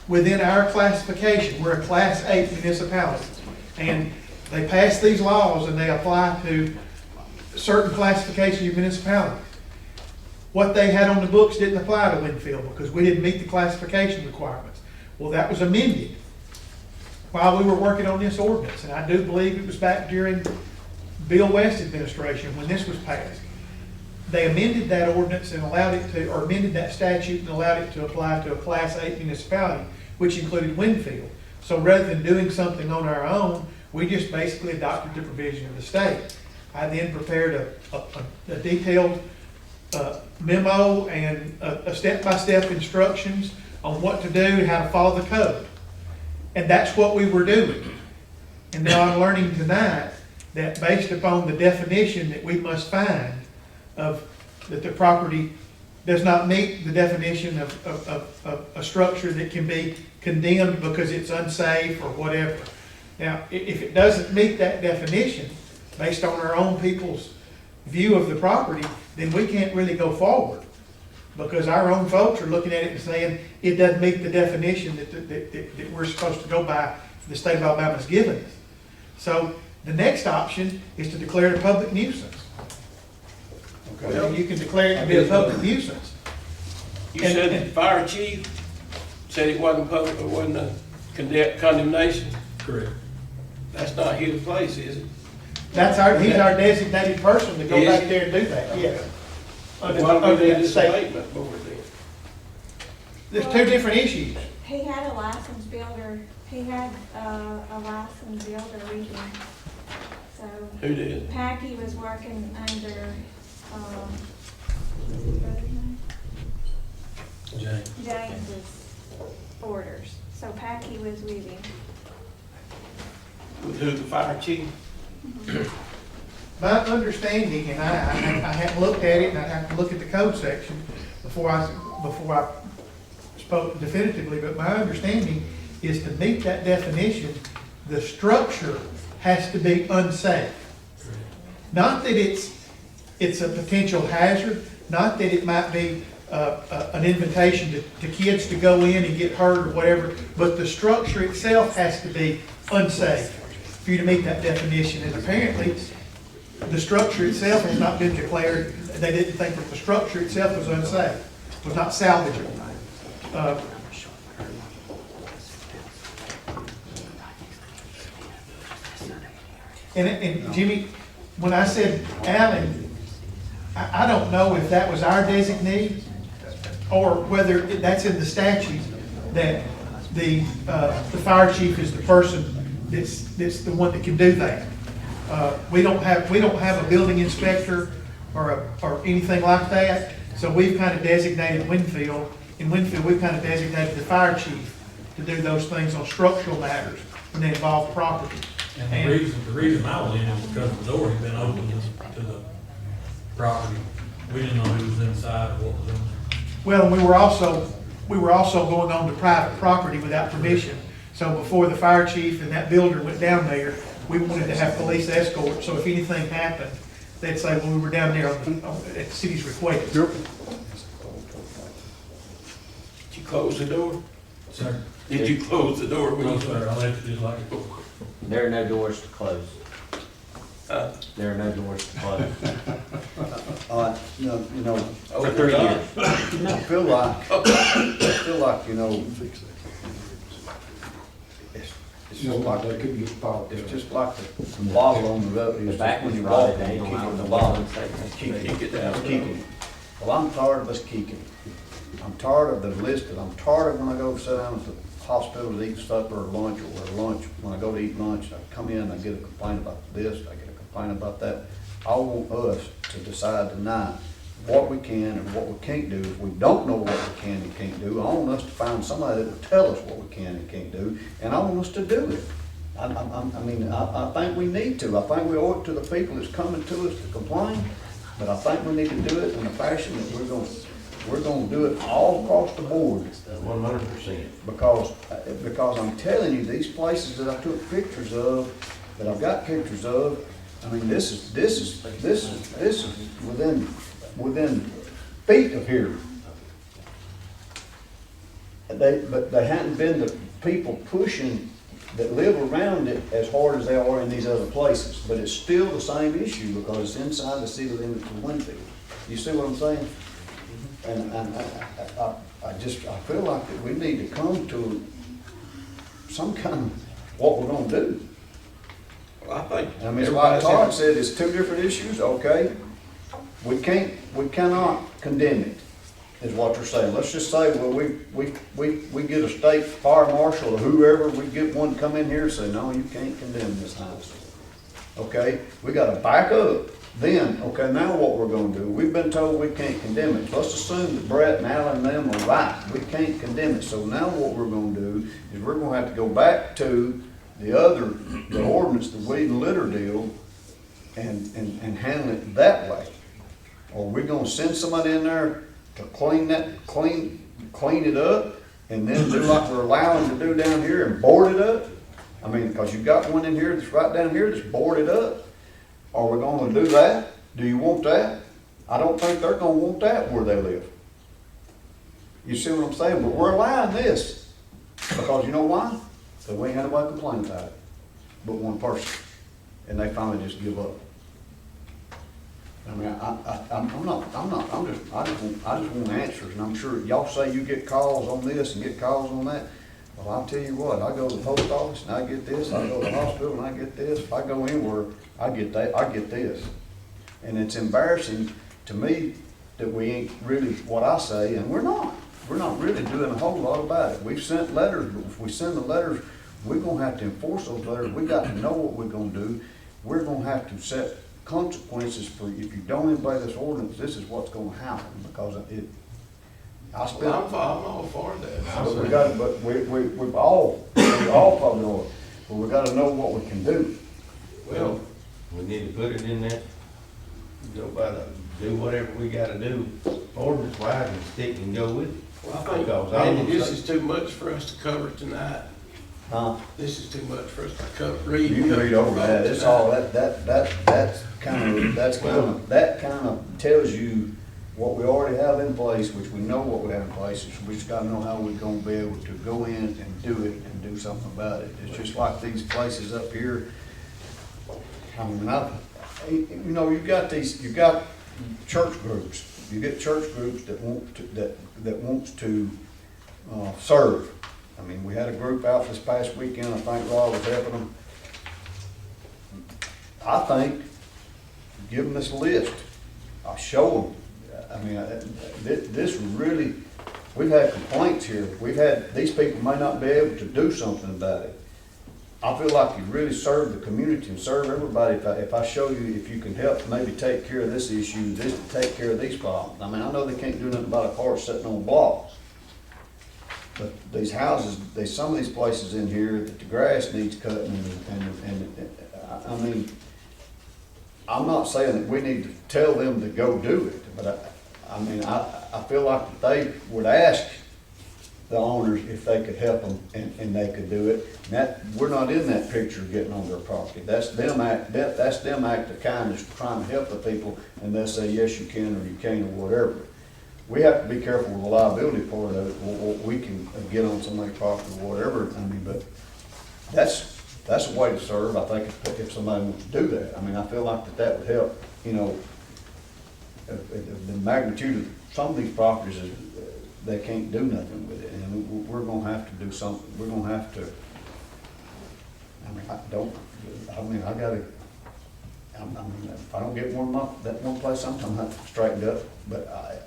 within our classification. We're a Class 8 municipality. And they passed these laws and they apply to certain classification of municipalities. What they had on the books didn't apply to Winfield because we didn't meet the classification requirements. Well, that was amended while we were working on this ordinance, and I do believe it was back during Bill West administration when this was passed. They amended that ordinance and allowed it to, or amended that statute and allowed it to apply to a Class 8 municipality, which included Winfield. So rather than doing something on our own, we just basically adopted the provision of the state. I then prepared a detailed memo and a step-by-step instructions on what to do, how to follow the code. And that's what we were doing. And now I'm learning tonight that based upon the definition that we must find of that the property does not meet the definition of a structure that can be condemned because it's unsafe or whatever. Now, if it doesn't meet that definition, based on our own people's view of the property, then we can't really go forward. Because our own folks are looking at it and saying, it doesn't meet the definition that we're supposed to go by, the state of Alabama's given us. So the next option is to declare it a public nuisance. Well, you can declare it to be a public nuisance. You said the fire chief said it wasn't public, it wasn't a condemnation? Correct. That's not his place, is it? He's our designated person to go Is back he? there and do that, yes. Why do we need this abatement board then? There's two different issues. He had a licensed builder, a licensed builder reading. So Who did? Packy was working under, what's his brother's name? James. James's orders. So Packy was with him. With who, the fire chief? My understanding, and I haven't looked at it, and I have to look at the code section before I spoke definitively, but my understanding is to meet that definition, the structure has to be unsafe. Not that it's a potential hazard, not that it might be an invitation to kids to go in and get hurt or whatever, but the structure itself has to be unsafe for you to meet that definition. And apparently, the structure itself has not been declared, they didn't think that the structure itself was unsafe. was not salvageable. And Jimmy, when I said Allen, I don't know if that was our designee or whether that's in the statute that the fire chief is the person that's the one that can do that. We don't have a building inspector or anything like that, so we've kind of designated Winfield. In Winfield, we've kind of designated the fire chief to do those things on structural matters when they involve property. And the reason I was in is because the door had been opened to the property. We didn't know who was inside or what was in there. Well, and we were also going on to private property without permission. So before the fire chief and that builder went down there, we wanted to have police escort, so if anything happened, they'd say, well, we were down there at the city's request. Did you close the door? Sir? Did you close the door when No, you? sir, I left it just like it. There are no doors to close. There are no doors to close. You know, For 3 years. I feel like, you know, it's just like the bottle on the road. The It's back just when was you rotted, walk, they you don't keep have it the the bottom. bottom. Keep it down. Keep it. Well, I'm tired of us kicking. I'm tired of the list, I'm tired of when I go sit down at the hospital to eat supper or lunch, when I go to eat lunch, I come in, I get a complaint about this, I get a complaint about that. I want us to decide tonight what we can and what we can't do. If we don't know what we can and can't do, I want us to find somebody that will tell us what we can and can't do, and I want us to do it. I think we need to. I think we owe it to the people that's coming to us to complain, but I think we need to do it in a fashion that we're gonna do it all across the board. 100%. Because I'm telling you, these places that I took pictures of, that I've got pictures of, I mean, this is within feet of here. But they hadn't been the people pushing that live around it as hard as they are in these other places. But it's still the same issue because it's inside the city limits of Winfield. You see what I'm saying? And I feel like that we need to come to some kind of what we're gonna do. Well, I think. I mean, it's like Todd said, it's two different issues, okay? We cannot condemn it, is what they're saying. Let's just say, well, we get a state fire marshal or whoever, we get one to come in here and say, no, you can't condemn this house. Okay, we gotta back up. Then, okay, now what we're gonna do, we've been told we can't condemn it. Let's assume that Brett and Alan and them are right. We can't condemn it. So now what we're gonna do is we're gonna have to go back to the ordinance, the weed and litter deal, and handle it that way. Or we're gonna send somebody in there to clean it up, and then do like we're allowing to do down here and board it up? I mean, because you've got one in here that's right down here that's boarded up. Are we gonna do that? Do you want that? I don't think they're gonna want that where they live. You see what I'm saying? But we're allowing this, because you know why? Because we ain't had nobody complain about it, but one person, and they finally just give up. I mean, I just want answers, and I'm sure y'all say you get calls on this and get calls on that. Well, I'll tell you what, I go to the post office and I get this, I go to the hospital and I get this, if I go anywhere, I get that, I get this. And it's embarrassing to me that we ain't really what I say, and we're not really doing a whole lot about it. We've sent letters, but if we send the letters, we're gonna have to enforce those letters. We got to know what we're gonna do. We're gonna have to set consequences for, if you don't obey this ordinance, this is what's gonna happen, because I'm all for that. but we got, but we all probably are, but we gotta know what we can do. Well, We need to put it in that, go by the, do whatever we gotta do, ordinance wise and stick and go with it. I think, Because I Randy, don't this say- is too much for us to cover tonight. This is too much for us to cover, read. You can read over that, it's all, that kind of tells you what we already have in place, which we know what we have in place, we just gotta know how we're gonna be able to go in and do it and do something about it. It's just like these places up here, I mean, you know, you've got church groups. You get church groups that want to, that wants to, serve. I mean, we had a group out this past weekend, I think Rob was helping them. I think, give them this list, I'll show them. I mean, this really, we've had complaints here, these people may not be able to do something about it. I feel like you really serve the community and serve everybody if I show you, if you can help maybe take care of this issue, take care of these problems. I mean, I know they can't do nothing about a car sitting on blocks. But these houses, there's some of these places in here that the grass needs cutting and I mean, I'm not saying that we need to tell them to go do it, but I feel like that they would ask the owners if they could help them and they could do it. And that, we're not in that picture of getting on their property. That's them act of kindness, trying to help the people, and they'll say, yes, you can, or you can't, or whatever. We have to be careful with the liability part of it. We can get on somebody's property or whatever, I mean, but that's a way to serve, I think, if somebody wants to do that. I mean, I feel like that would help, you know, the magnitude of some of these properties is, they can't do nothing with it, and we're gonna have to do something, we're gonna have to, if I don't get that one place, I'm gonna have to straighten up, but I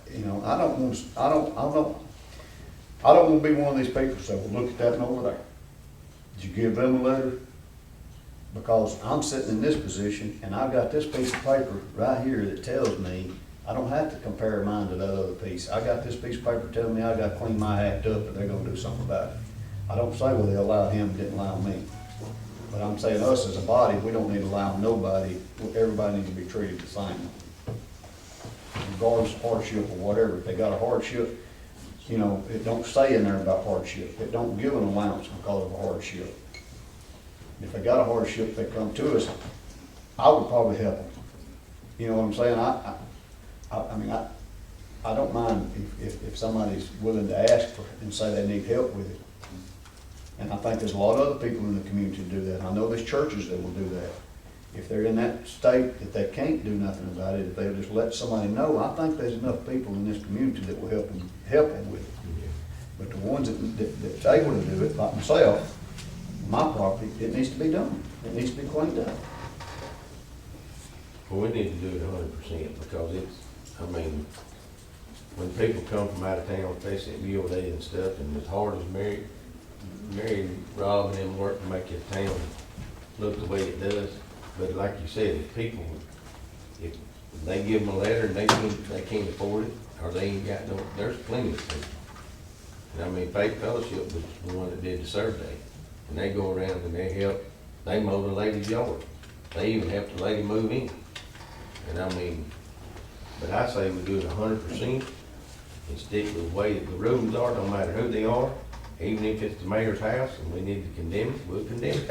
don't wanna be one of these people, so well, look at that one over there. Did you give them a letter? Because I'm sitting in this position, and I've got this piece of paper right here that tells me I don't have to compare mine to that other piece. I got this piece of paper telling me I gotta clean my act up and they're gonna do something about it. I don't say, well, they allowed him, didn't allow me. But I'm saying us as a body, we don't need to allow nobody, everybody needs to be treated the same. Regardless of hardship or whatever. If they got a hardship, you know, it don't say in there about hardship. It don't give an allowance because of a hardship. If they got a hardship, they come to us, I would probably help them. You know what I'm saying? I don't mind if somebody's willing to ask for and say they need help with it. And I think there's a lot of other people in the community that do that. I know there's churches that will do that. If they're in that state that they can't do nothing about it, if they'll just let somebody know, I think there's enough people in this community that will help them with it. But the ones that's able to do it, like myself, my property, it needs to be done. It needs to be cleaned up. Well, we need to do it 100% because when people come from out of town, especially at BOD and stuff, and as hard as Mary and Rob and them work to make your town look the way it does, but like you said, if they give them a letter and they can't afford it, or they ain't got no, there's plenty of people. And Faith Fellowship was the one that did the survey, and they go around and they mow the lady's yard. They even help the lady move in. And but I say we do it 100% and stick with the way the rules are, no matter who they are. Even if it's the mayor's house and we need to condemn it, we'll condemn it.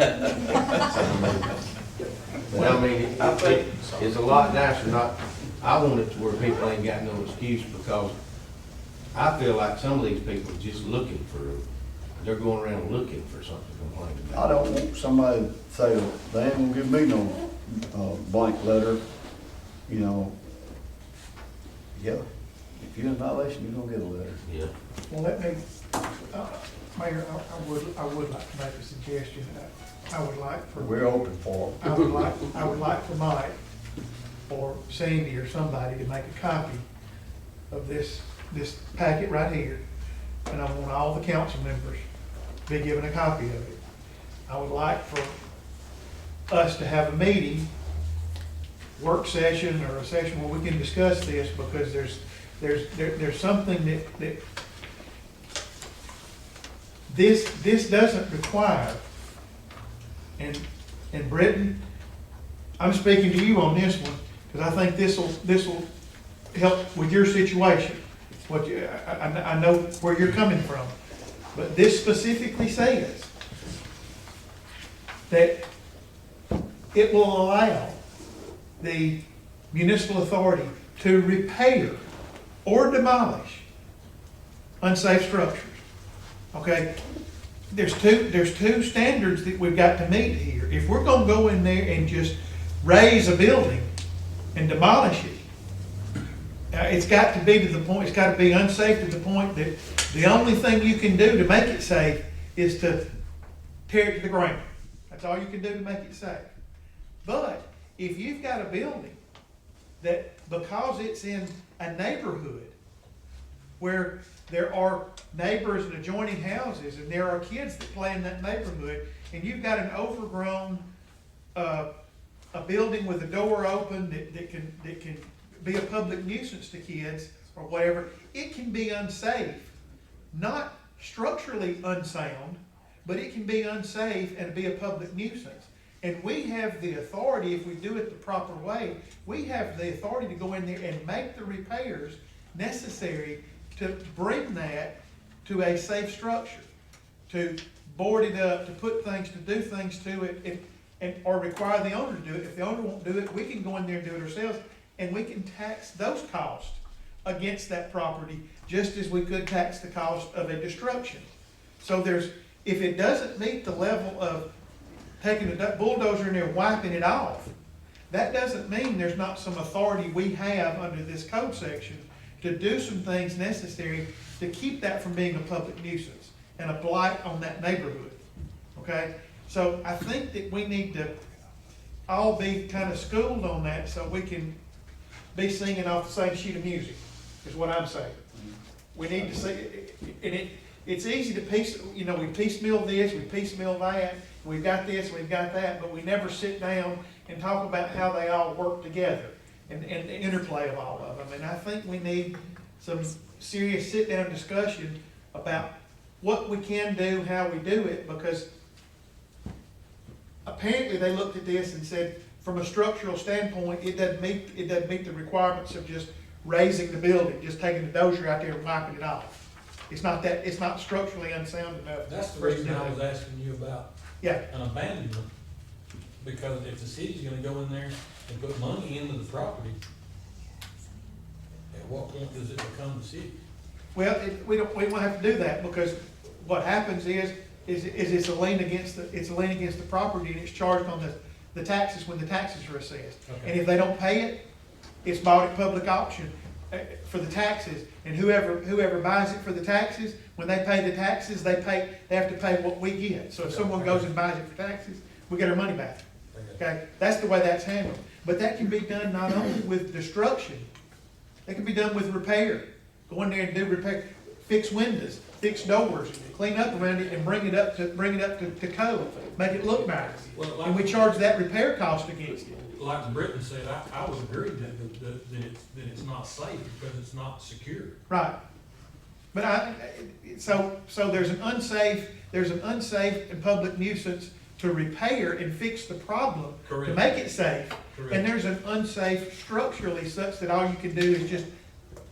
But it's a lot nicer I want it to where people ain't got no excuse, because I feel like some of these people are just they're going around looking for something to complain about. I don't want somebody to say, they ain't gonna give me no blank letter, you know. Yeah, if you're in violation, you're gonna get a letter. Yeah. Well, let me, Mayor, I would like to make a suggestion that I would like for. We're open for it. I would like for Mike or Sandy or somebody to make a copy of this packet right here. And I want all the council members to be given a copy of it. I would like for us to have a meeting, work session or a session where we can discuss this, because there's something that this doesn't require. And Britton, I'm speaking to you on this one because I think this will help with your situation. I know where you're coming from, but this specifically says that it will allow the municipal authority to repair or demolish unsafe structures. Okay? There's two standards that we've got to meet here. If we're gonna go in there and just raise a building and demolish it, It's got to be to the point, it's got to be unsafe to the point that the only thing you can do to make it safe is to tear it to the ground. That's all you can do to make it safe. But if you've got a building that, because it's in a neighborhood where there are neighbors and adjoining houses, and there are kids that play in that neighborhood, and you've got an overgrown, a building with a door open that can be a public nuisance to kids or whatever, it can be unsafe. Not structurally unsound, but it can be unsafe and be a public nuisance. And we have the authority, if we do it the proper way, we have the authority to go in there and make the repairs necessary to bring that to a safe structure, to board it up, to put things, to do things to it, or require the owner to do it. If the owner won't do it, we can go in there and do it ourselves, and we can tax those costs against that property, just as we could tax the cost of a destruction. So if it doesn't meet the level of taking a bulldozer in there and wiping it off, that doesn't mean there's not some authority we have under this code section to do some things necessary to keep that from being a public nuisance and a blight on that neighborhood, okay? So I think that we need to all be kind of schooled on that so we can be singing off the same sheet of music, is what I'm saying. We need to see, and it's easy to we piecemeal this, we piecemeal that, we've got this, we've got that, but we never sit down and talk about how they all work together and the interplay of all of them. And I think we need some serious sit-down discussion about what we can do, how we do it, because apparently they looked at this and said, from a structural standpoint, it doesn't meet the requirements of just raising the building, just taking the dozer out there and wiping it off. It's not structurally unsound enough. That's the reason I was asking you about Yeah, an abandonment, because if the city's gonna go in there and put money into the property, at what point does it become the city? well, we won't have to do that, because what happens is it's a lien against the property, and it's charged on the taxes when the taxes are assessed. Okay. And if they don't pay it, it's bought at public auction for the taxes, and whoever buys it for the taxes, when they pay the taxes, they have to pay what we get. So if someone goes and buys it for taxes, we get our money back. Okay, that's the way that's handled. But that can be done not only with destruction, that can be done with repair. Go in there and do repair, fix windows, fix doors, clean up around it, and bring it up to code, make it look nice. Well, And we charge that repair cost against it. Like Britton said, I would agree that it's not safe because it's not secure. Right. But so there's an unsafe and public nuisance to repair and fix the problem, to Correct. make it safe. Correct. And there's an unsafe structurally such that all you can do is just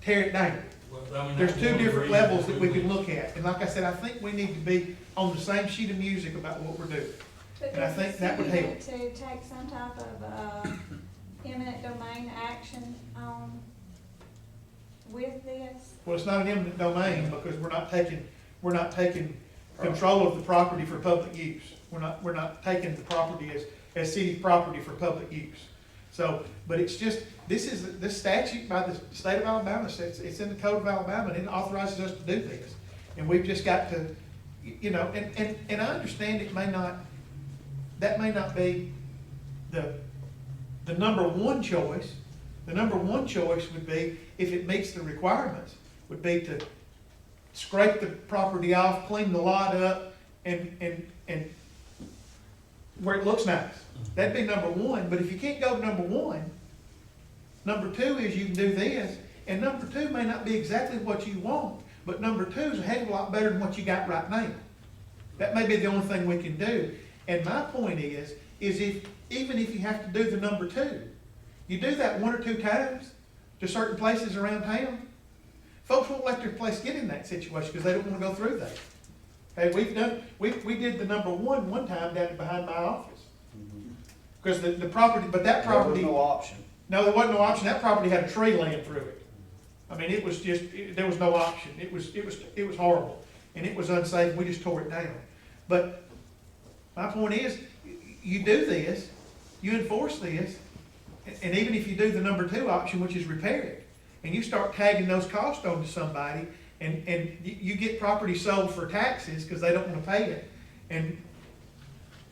tear it down. Well, I mean, There's that's two one different reason levels that we would- can look at. And like I said, I think we need to be on the same sheet of music about what we're doing. But And I does the think that would city help. need to take some type of eminent domain action with this? Well, it's not an eminent domain because we're not taking control of the property for public use. We're not taking the property as city property for public use. So, but it's just, this statute by the state of Alabama says, it's in the code of Alabama, and it authorizes us to do this. And we've just got to, and I understand that may not be the number one choice. The number one choice would be, if it meets the requirements, would be to scrape the property off, clean the lot up, and where it looks nice. That'd be number one, but if you can't go to number one, number two is you can do this, and number two may not be exactly what you want, but number two is a heck of a lot better than what you got right now. That may be the only thing we can do. And my point is even if you have to do the number two, you do that one or two times to certain places around town, folks won't let their place get in that situation because they don't want to go through that. Hey, we did the number one time down behind my office. Because the property, but that property. There was no option. No, there wasn't no option. That property had a tree laying through it. I mean, it was just, there was no option. It was horrible. And it was unsafe. We just tore it down. But my point is, you do this, you enforce this, and even if you do the number two option, which is repair it, and you start tagging those costs onto somebody, and you get property sold for taxes because they don't want to pay it, and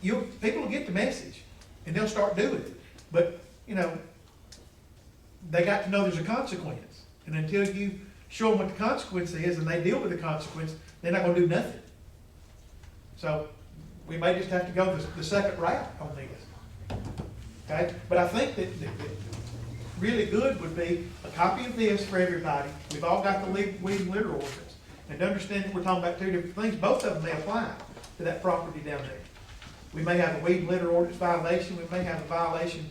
people will get the message, and they'll start doing it. But, you know, they got to know there's a consequence, and until you show them what the consequence is and they deal with the consequence, they're not gonna do nothing. So, we may just have to go the second route on this. Okay, but I think that really good would be a copy of this for everybody. We've all got the weed and litter ordinance. And to understand that we're talking about two different things, both of them may apply to that property down there. We may have a weed and litter ordinance violation, we may have a violation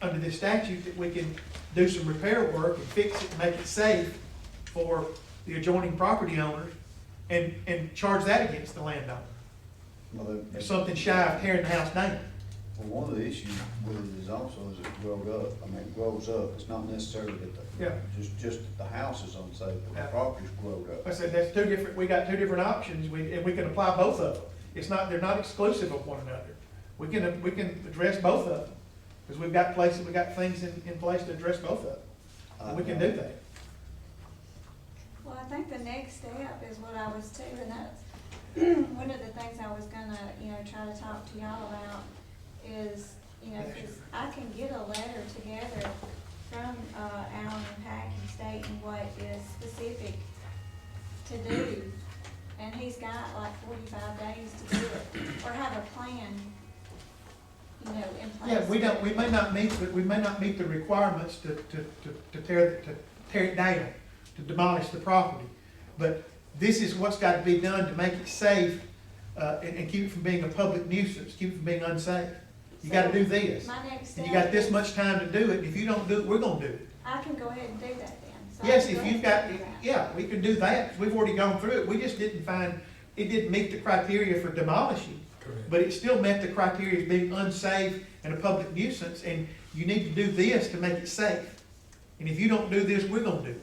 under this statute that we can do some repair work and fix it and make it safe for the adjoining property owners and charge that against the landowner. Well, If something shy of tearing the house down. well, one of the issues with it is also as it grows up. I mean, it grows up. It's not necessarily that Yeah. just that the house is unsafe, but Yeah. the property's grown up. I said, that's two different, we got two different options, and we can apply both of them. It's not, they're not exclusive of one another. We can address both of them, because we've got places, we got things in place to address both of them. And we can do that. Well, I think the next step is what I was too, and that's one of the things I was gonna, try to talk to y'all about is, 'cause I can get a letter together from, Allen and Packing stating what is specific to do. And he's got like 45 days to do it, or have a plan, in place. Yeah, we may not meet the requirements to tear it down, to demolish the property. But this is what's got to be done to make it safe, and keep it from being a public nuisance, keep it from being unsafe. You gotta do this. My next step And you got this is- much time to do it, and if you don't do it, we're gonna do it. I can go ahead and do that then. So I Yes, can go if ahead you've got, and do that. yeah, we can do that, we've already gone through it, we just didn't find, it didn't meet the criteria for demolishing. Correct. But it still met the criteria as being unsafe and a public nuisance, and you need to do this to make it safe. And if you don't do this, we're gonna do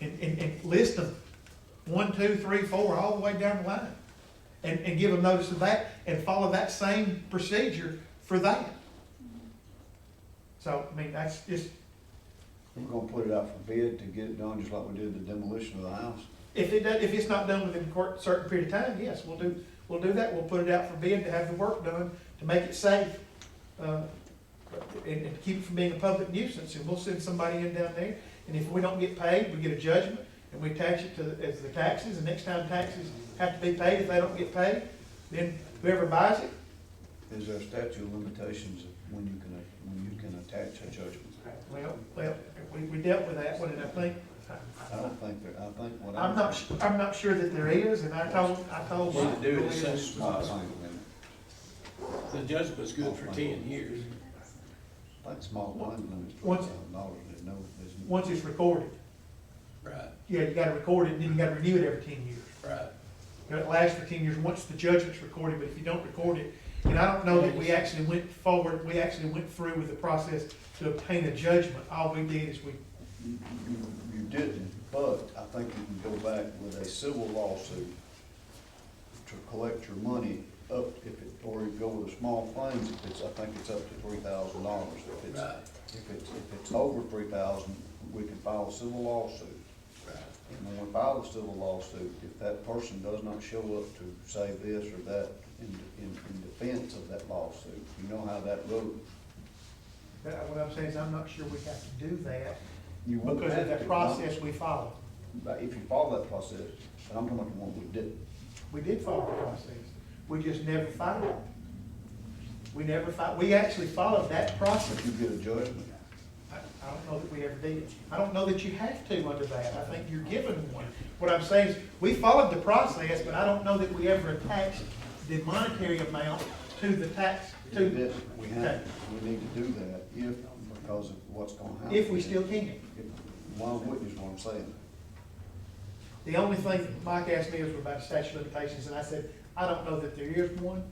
it. And list them, 1, 2, 3, 4, all the way down the line. And give them notice of that, and follow that same procedure for that. So, I mean, that's just, We're gonna put it out for bid to get it done, just like we did the demolition of the house. if it's not done within a certain period of time, yes, we'll do that, we'll put it out for bid to have the work done, to make it safe, and to keep it from being a public nuisance, and we'll send somebody in down there, and if we don't get paid, we get a judgment, and we tax it as the taxes, and next time taxes have to be paid, if they don't get paid, then whoever buys it. Is there a statute of limitations of when you can attach a judgment? Well, we dealt with that one, and I think, I don't think there, I think what I'm not sure that there is, and I told. Need to do it as soon as I possible. think, The judgment's good for 10 years. I think small claims limit is Once- $20,000, there's no, Once it's recorded, Right, yeah, you gotta record it, and then you gotta renew it every 10 years. right. It lasts for 10 years once the judgment's recorded, but if you don't record it, and I don't know that we actually went through with the process to obtain a judgment. All we did is you didn't, but I think you can go back with a civil lawsuit to collect your money up, or you go with a small claims, I think it's up to $3,000. Right. If it's over 3,000, we can file a civil lawsuit. Right. And when we file a civil lawsuit, if that person does not show up to say this or that in defense of that lawsuit, you know how that goes. what I'm saying is I'm not sure we have to do that You won't because of have that to. process we followed. But if you follow that process, but I'm talking about the one we didn't. We did follow the process. We just never followed it. We actually followed that process. If you get a judgment, I don't know that we ever did. I don't know that you have to under that. I think you're given one. What I'm saying is, we followed the process, but I don't know that we ever attached the monetary amount to the tax, we to, didn't. We need to do that because of what's gonna happen. if we still can. Why wouldn't is what I'm saying. The only thing that Mike asked me was about statute of limitations, and I said, I don't know that there is one,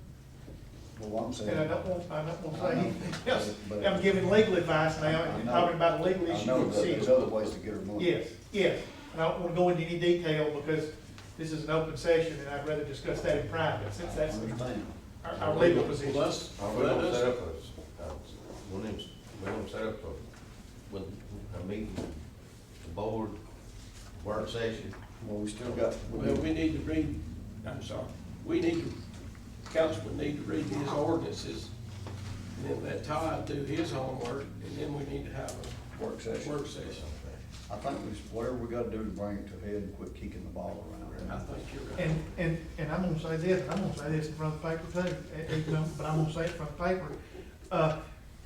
Well, what I'm saying. and I don't want to say anything else. But- I'm giving legal advice now, and talking about a legal I issue. know with that the there's city. other ways to get her money. Yes, and I don't want to go into any detail because this is an open session, and I'd rather discuss that in private, since I that's understand. our legal Well, position. let's, Are we let gonna set us, up we're gonna set up a meeting to board work session. Well, we still got, Well, we need to read, I'm sorry, we need to, councilman need to read his ordinances, and then let Todd do his homework, and then we need to have work a session. work session. I think whatever we gotta do to bring it to a head and quit kicking the ball around. I think you're right. And I'm gonna say this, and I'm gonna say this in front of the paper too, even though, but I'm gonna say it in front of the paper.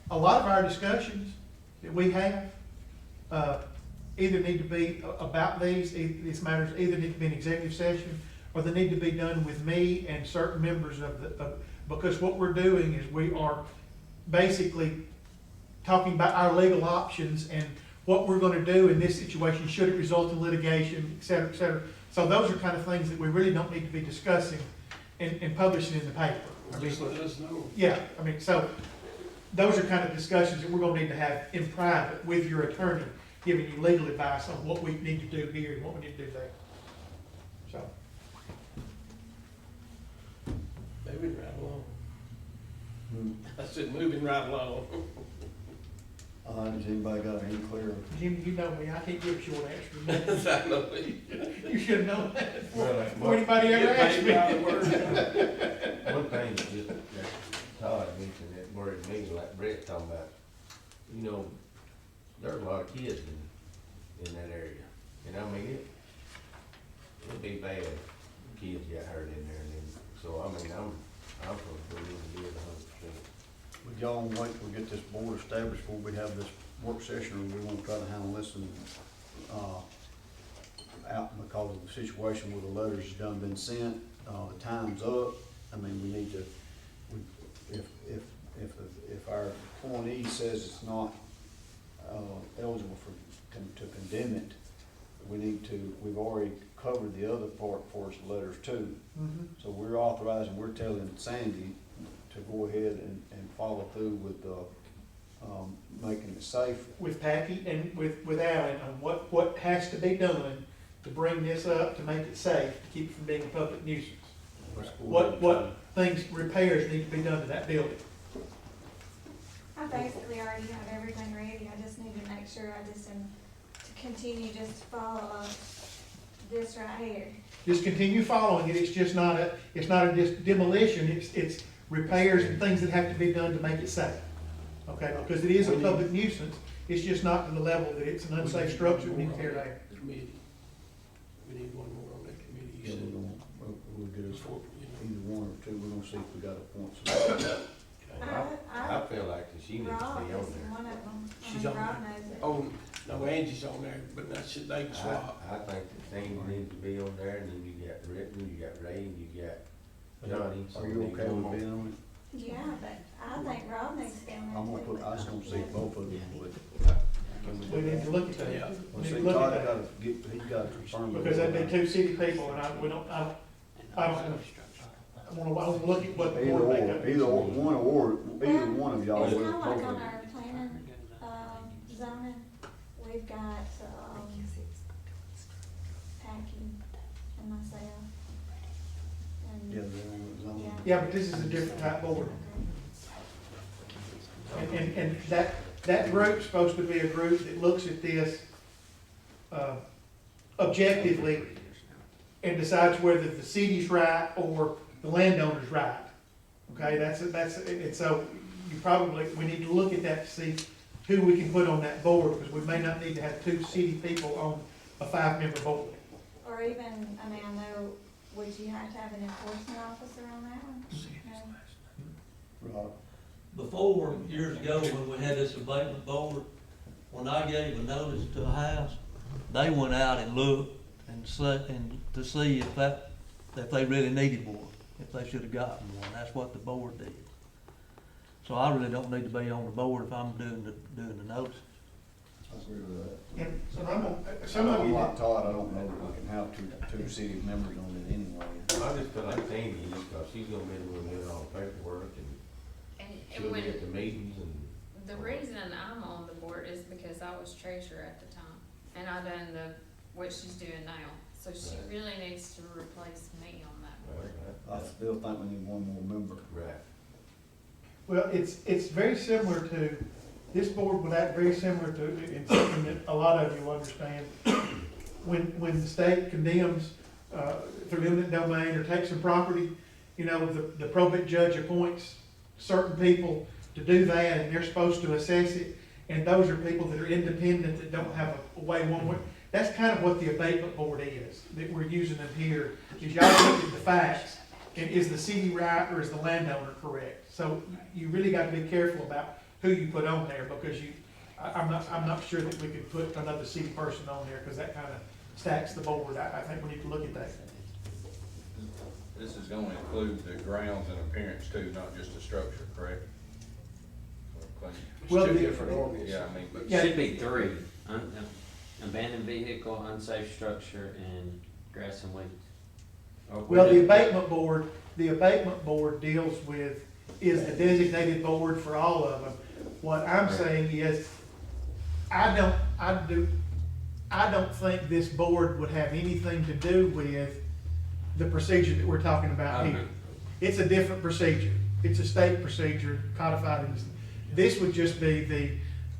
A lot of our discussions that we have, either need to be about these matters either need to be an executive session, or they need to be done with me and certain members because what we're doing is we are basically talking about our legal options and what we're gonna do in this situation, should it result in litigation, et cetera, et cetera. So those are kind of things that we really don't need to be discussing and publishing in the paper. Just let us know. Yeah, I mean, so those are kind of discussions that we're gonna need to have in private with your attorney, giving you legal advice on what we need to do here and what we need to do there. So, Moving right along. Hmm. I said, moving right along. Has anybody got any clear? Jimmy, you know me, I can't give a short answer. to that. Exactly. You should have known that Well, before anybody ever Get asked paid me. by the word. One thing that just, that Todd mentioned that worried me, like Brett talking about, you know, there's a lot of kids in that area. And I mean, it'd be bad if kids got hurt in there and then, so I mean, I'm for putting in the bid 100%. Would y'all wanna wait till we get this board established before we have this work session, or we wanna try to handle this and, out because of the situation where the letters has done been sent, the time's up? I mean, we need to, if our appointee says it's not, eligible to condemn it, we need to, we've already covered the other part for its letters too. Mhm. So we're authorizing, we're telling Sandy to go ahead and follow through with, making it safe. With Packy and with Alan on what has to be done to bring this up, to make it safe, to keep it from being a public nuisance. What things, repairs need to be done to that building. I basically already have everything ready, I just need to make sure I just am, to continue just to follow this right here. Just continue following it, it's just not a demolition, it's repairs and things that have to be done to make it safe. Okay, because it is a public nuisance, it's just not to the level that it's an unsafe structure, we need to tear down. Committee. We need one more on that committee, you Yeah, said. we'll get us Before, you know. either one or two, we're gonna see if we got a point. So, I feel like that she needs to Rob be is on there. one of them, I She's mean, on Rob there. knows it. Oh, no, Angie's on there, but that should, they can swap. I think that Sandy needs to be on there, and then you got Rick, you got Ray, and you got Johnny. so are you we okay need one with more. being on it? Yeah, but I think Rob needs to be on there. I'm gonna too. put, I was gonna see both of them would. We need to look at that. Yeah. We Well, need see, to look Todd at gotta that. get, he's gotta confirm. Because that'd be two city people, and I wanna look at what the Either board or, makeup is. either one of y'all. It's would- kind of like both on of our planning, zoning, we've got, Packy and myself. And- Yeah, they're on the zone. Yeah, but this is a different type board. And that group's supposed to be a group that looks at this, objectively and decides whether the city's right or the landowner's right. Okay, and so we need to look at that to see who we can put on that board, because we may not need to have two city people on a 5-member board. Or even, I mean, I know, would you have to have an enforcement officer on that one? No? Right. Before, years ago, when we had this abatement board, when I gave a notice to a house, they went out and looked and to see if they really needed one, if they should have gotten one. That's what the board did. So I really don't need to be on the board if I'm doing the notice. I agree with that. And so some of I'm you, like Todd, I don't know that we can have two city members on it anyway. I just feel like Sandy is, because she's gonna be the one doing all the paperwork, and And she'll be at the when, meetings, and. the reason I'm on the board is because I was treasurer at the time, and I done what she's doing now. So she Right. really needs to replace me on that board. I still think we need one more member. Right. well, it's very similar to This board would act very similar to, and something that a lot of you will understand. When the state condemns, through eminent domain or takes some property, you know, the probate judge appoints certain people to do that, and they're supposed to assess it, and those are people that are independent, that don't have a way one way. That's kind of what the abatement board is, that we're using them here, is y'all look at the facts, and is the city right or is the landowner correct? So you really got to be careful about who you put on there, because I'm not sure that we could put another city person on there, because that kind of stacks the board. I think we need to look at that. This is gonna include the grounds and appearance too, not just the structure, correct? Well, Two the- different ordinances. Yeah, I mean, but Yeah. Should be three, abandoned vehicle, unsafe structure, and grass and weeds. Or Well, the we- abatement board deals with, is the designated board for all of them. What I'm saying is, I don't think this board would have anything to do with the procedure that we're talking about here. Okay. It's a different procedure. It's a state procedure codified in this. This would just be the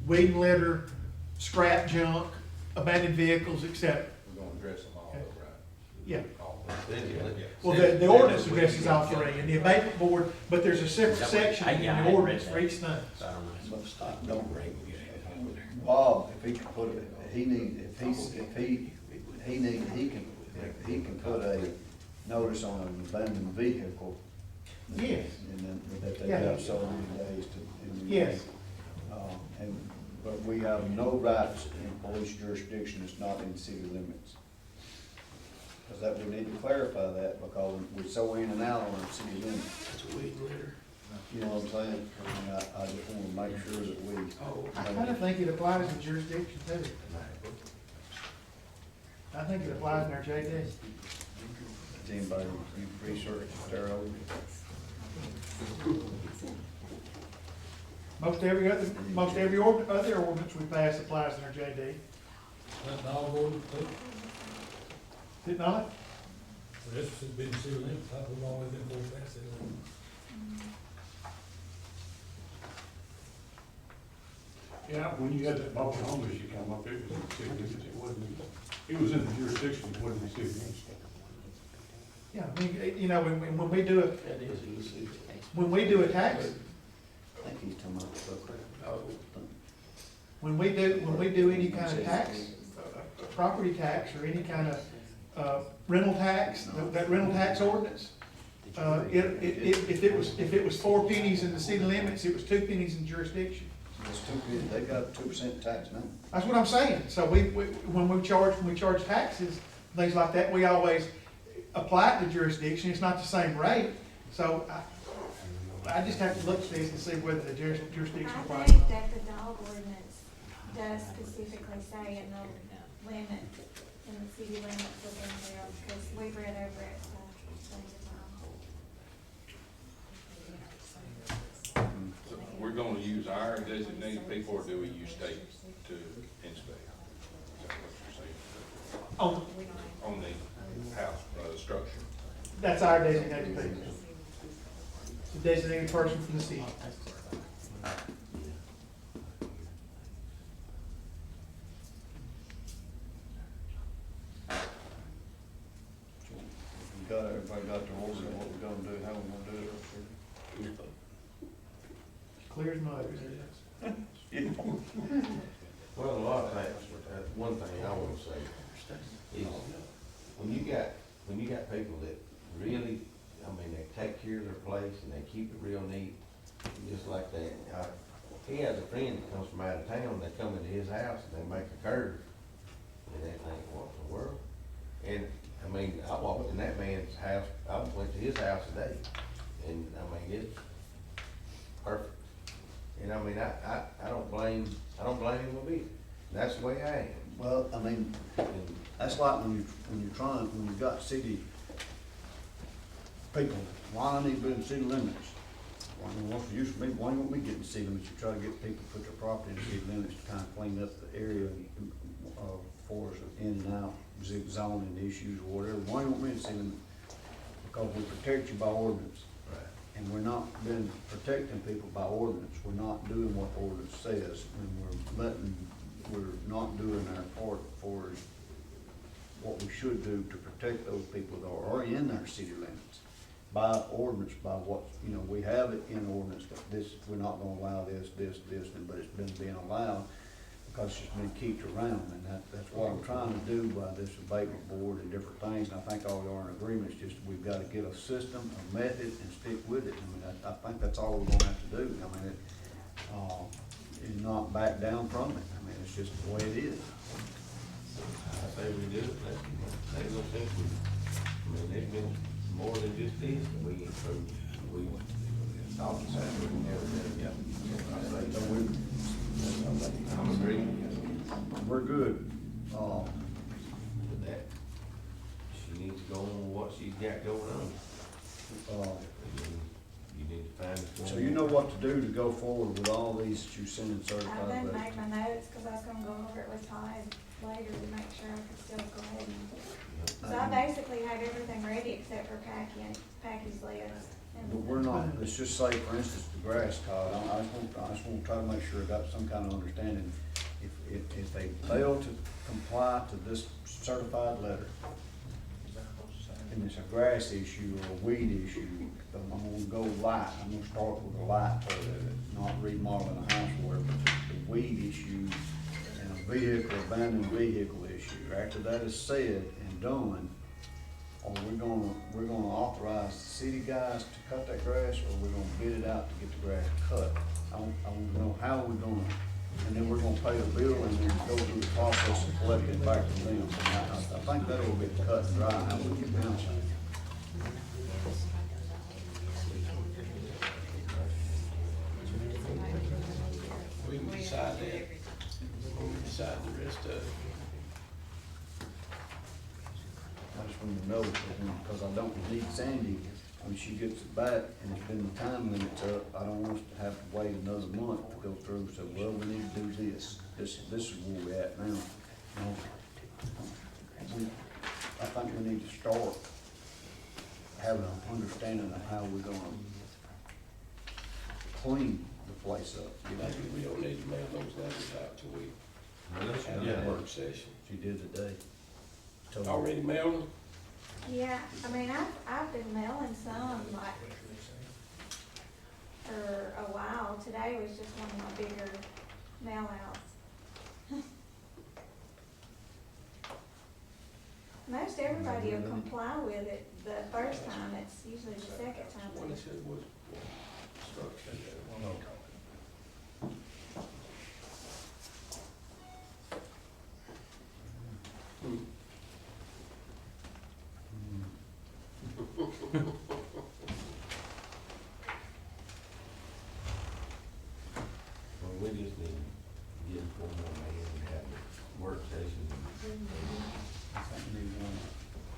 weed and litter, scrap junk, abandoned vehicles, etc. we're gonna address them all, right? Yeah. All. Well, the ordinance addresses all three, and the abatement board, but there's a separate section in Yeah, I the hadn't ordinance read for that. each thing. So I don't know. Don't bring. Bob, if he could put, he can put a notice on an abandoned vehicle. Yes. And then that they Yeah. have so many days to. Yes. But we have no rights in police jurisdiction that's not in city limits. Because that, we need to clarify that, because we're so in and out on our city limits. That's weed and litter. You know what I'm saying? And I just wanna make sure that we. Oh, I kind of think it applies in jurisdiction too. I think it applies in our JD. Does anybody research their own? Most every other ordinance we pass applies in our JD. That dog ordinance too, Did it not? this should be the city limits, I've always been for that city limits. Yeah, when you had that Bobby Holmes issue come up, it was in the city limits, it wasn't, it was in the jurisdiction, it wasn't in the city limits. Yeah, I mean, you know, when we do it, that is in the city. when we do a tax, I think he's talking about the. Oh, when we do any kind of tax, property tax or any kind of, rental tax, that rental tax ordinance, if it was 4 pennies in the city limits, it was 2 pennies in jurisdiction. It's too good, they got 2% tax now. That's what I'm saying. So when we charge taxes, things like that, we always apply it to jurisdiction. It's not the same rate. So I just have to look at this and see whether the jurisdiction I applies. think that the dog ordinance does specifically say in the limit, in the city limits of Bentonville, because we've read over it plenty of times. So we're gonna use our designated people, or do we use state to inspect? Is that what you're saying? On the house, structure? That's our designated people. The designated person from the city. Everybody got their order, what we're gonna do, how we're gonna do it. Clear as mud. Well, a lot of times, one thing I want to say is, when you got people that really, I mean, they take care of their place and they keep it real neat, just like that. He has a friend that comes from out of town, they come into his house and they make a curve, and they think, what in the world? And, I mean, I walked in that man's house, I went to his house today, and, I mean, it's perfect. And, I mean, I don't blame him a bit, that's the way I am. Well, I mean, And that's like when you've got city people, why I need to be in the city limits? What's the use of me, why don't we get in the city limits? You try to get people to put their property in the city limits to kind of clean up the area, for us in and out, zoning issues or whatever. Why don't we in the city limits? Because we protect you by ordinance. Right. and we're not been protecting people by ordinance. We're not doing what the ordinance says, and we're not doing our part for what we should do to protect those people that are already in our city limits. By ordinance, by what, you know, we have it in ordinance that this, we're not gonna allow this, but it's been being allowed because it's been kicked around, and that's what I'm trying to do by this abatement board and different things, and I think all we are in agreement, is just we've gotta get a system, a method, and stick with it. I mean, I think that's all we're gonna have to do. I mean, and not back down from it. I mean, it's just the way it is. I say we do it, there's no sense we, I mean, there's been more than just this, we improved, we thought the same, we never did, yeah. I say, So I'm agreeing we're good. with that. She needs to go on with what she's got going on. You need to find. So you know what to do to go forward with all these that you send in I've certified been budget? making my notes, cause I was gonna go over it with Todd later to make sure I could still go ahead and. So I basically have everything ready except for Packy's list. But we're not, let's just say, for instance, the grass, Todd, I just want to try to make sure I got some kind of understanding. If they fail to comply to this certified letter, and it's a grass issue or a weed issue, I'm gonna go light, I'm gonna start with a light part of it, not remodeling a house or whatever, but the weed issue and a vehicle, abandoned vehicle issue. After that is said and done, or we're gonna authorize the city guys to cut that grass, or we're gonna bid it out to get the grass cut. I want to know how we're gonna, and then we're gonna pay the bill and then go through the process of collecting it back from them. I think that'll be cut and dry, how we get down to it. We can decide that, when we decide the rest of it. I just want to know, because I don't need Sandy, when she gets it back, and it's been the time limit's up, I don't want us to have to wait another month to go through, so, well, we need to do this. This is where we're at now. You know, I think we need to start having an understanding of how we're gonna clean the place up. You know? Maybe we don't need to mail those letters out till we have Yeah. that work session. She did today. Told me. Already mailed them? Yeah, I mean, I've been mailing some, like, for a while. Today was just one of my bigger mail outs. Most everybody will comply with it the first time, it's usually the second time. What it said was structure. Well, we just need to get one more man and have a work session. I think we need one.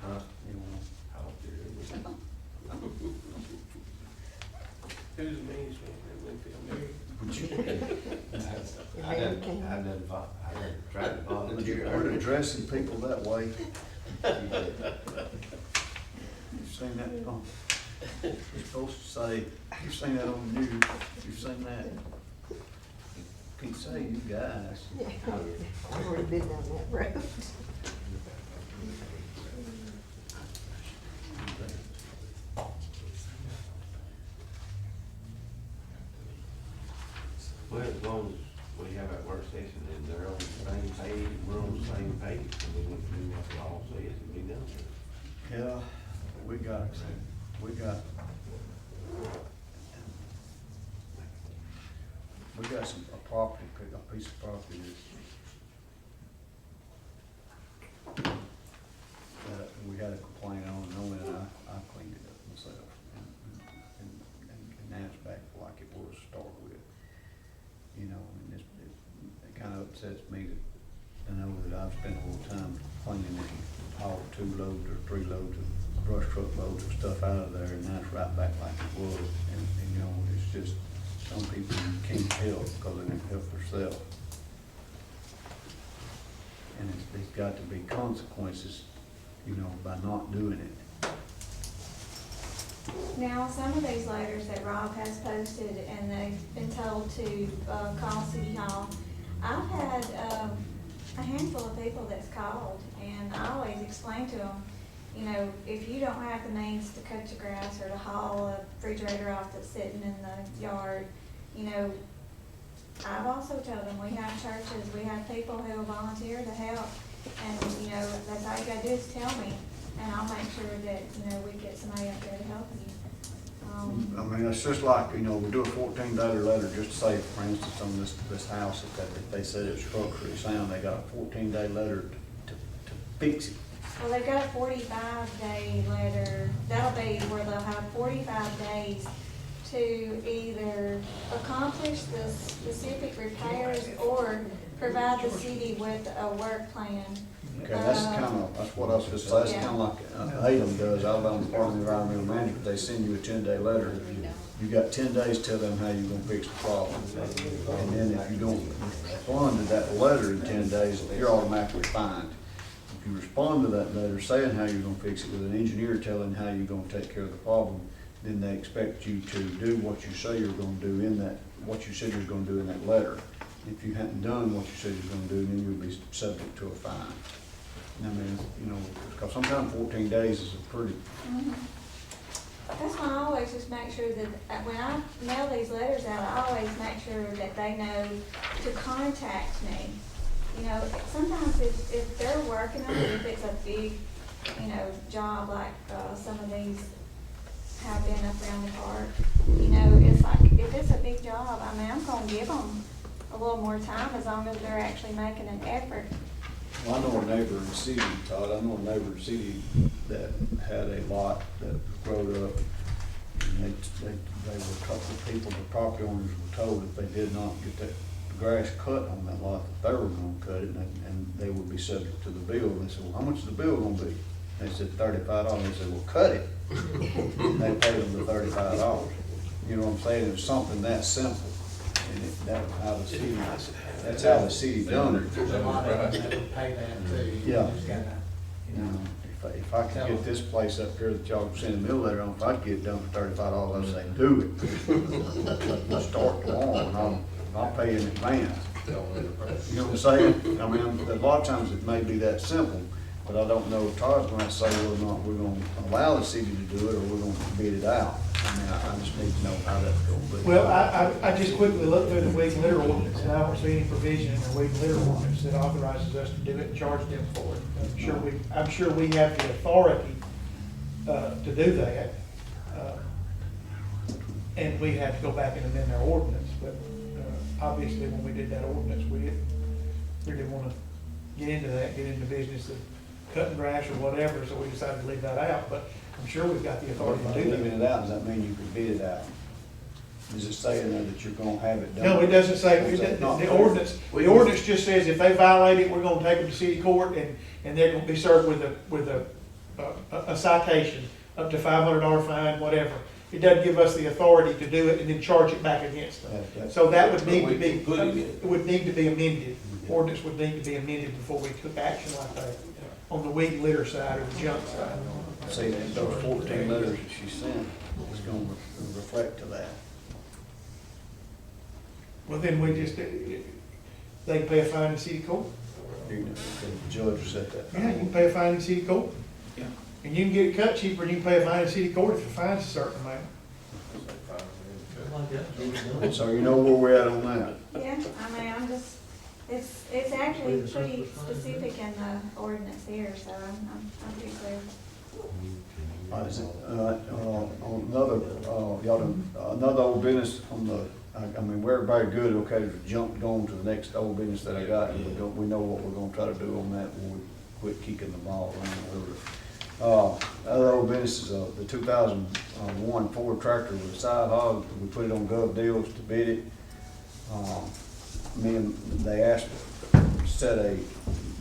Huh? Need one. I don't care. Who's the meanest one in Winfield, Mary? I done tried to volunteer. We're addressing people that way. You've seen that, you're supposed to say, you've seen that on the news, you've seen that. Can't say you guys. I've already been down that road. Well, as long as we have that work session and they're on the same page, we're on the same page, and we want to do what the law says and be done with it. Yeah, we got some, a piece of property that we had a complaint on, knowing I cleaned it up myself, and now it's back like it was to start with. You know, and it kind of upsets me to know that I've spent a little time cleaning it, hauled 2 loads or 3 loads of brush truck loads of stuff out of there, and now it's right back like it was. And you know, it's just, some people you can't help because they don't help themselves. And there's got to be consequences, you know, by not doing it. Now, some of these letters that Rob has posted and they've been told to, call City Hall, I've had, a handful of people that's called, and I always explain to them, you know, if you don't have the means to cut your grass or to haul a refrigerator off that's sitting in the yard, you know, I've also told them, we have churches, we have people who volunteer to help, and, you know, that's all you gotta do is tell me, and I'll make sure that, you know, we get somebody up there to help you. I mean, it's just like, you know, we do a 14-day letter, just to say, for instance, on this house, if they said it's structurally sound, they got a 14-day letter to fix it. Well, they've got a 45-day letter, that'll be where they'll have 45 days to either accomplish the specific repairs or provide the city with a work plan. Okay, that's that's what I was just saying, that's kind of like ADM does, Alabama Department of Environmental Management, they send you a 10-day letter. You got 10 days to tell them how you're gonna fix the problem. And then if you don't respond to that letter in 10 days, you're automatically fined. If you respond to that letter saying how you're gonna fix it with an engineer telling how you're gonna take care of the problem, then they expect you to do what you say you're gonna do in that, what you said you're gonna do in that letter. If you hadn't done what you said you're gonna do, then you'll be subject to a fine. I mean, you know, because sometimes 14 days is a pretty, That's why I always just make sure that when I mail these letters out, I always make sure that they know to contact me. You know, sometimes if they're working on it, if it's a big, you know, job like some of these have been up around the park, you know, it's like, if it's a big job, I mean, I'm gonna give them a little more time as long as they're actually making an effort. well, I know a neighbor in the city, Todd, I know a neighbor in the city that had a lot that was growed up. And they were a couple of people, the property owners were told if they did not get that grass cut on that lot, that they were gonna cut it, and they would be subject to the bill. And they said, well, how much is the bill gonna be? They said $35. They said, well, cut it. And they paid them the $35. You know what I'm saying? It was something that simple. And that was how the city, that's how the city done it. There's a lot of them that would pay that too. Yeah. You just gotta, you know. If I could get this place up here that y'all send a mill letter on, if I'd get it done for $35, I'd say, do it. Let's start tomorrow, and I'll pay in advance. You know what I'm saying? I mean, a lot of times it may be that simple, but I don't know if Todd's gonna say whether or not we're gonna allow the city to do it, or we're gonna bid it out. I mean, I just need to know how that's gonna be. Well, I just quickly looked through the weed and litter ordinance, and I don't see any provision in the weed and litter ordinance that authorizes us to do it and charge them for it. I'm sure we have the authority, to do that. And we have to go back and amend our ordinance, but, obviously, when we did that ordinance, we didn't wanna get into the business of cutting grass or whatever, so we decided to leave that out, but I'm sure we've got the authority to do that. Leaving it out, does that mean you could bid it out? Is it saying there that you're gonna have it done? No, it doesn't say, Is that not the clear? ordinance just says if they violate it, we're gonna take them to city court and they're gonna be served with a citation, up to $500 fine, whatever. It doesn't give us the authority to do it and then charge it back against them. So that would need to be, it would need to be amended. Ordinance would need to be amended before we took action like that on the weed and litter side or the junk side. See, those 14 letters that she sent is gonna reflect to that. Well, then we just, they can pay a fine in city court. The judge said that. Yeah, you can pay a fine in city court. Yeah. And you can get it cut cheaper, and you can pay a fine in city court if the fine's a certain amount. So you know where we're at on that? Yeah, I mean, I'm just, it's actually pretty specific in the ordinance here, so I'm pretty clear. On another old business on the, I mean, we're very good, okay, to jump going to the next old business that I got, and we know what we're gonna try to do on that when we quit kicking the ball around. Other old business is, the 2001 Ford tractor with a side hog, we put it on Gov Deals to bid it. They asked,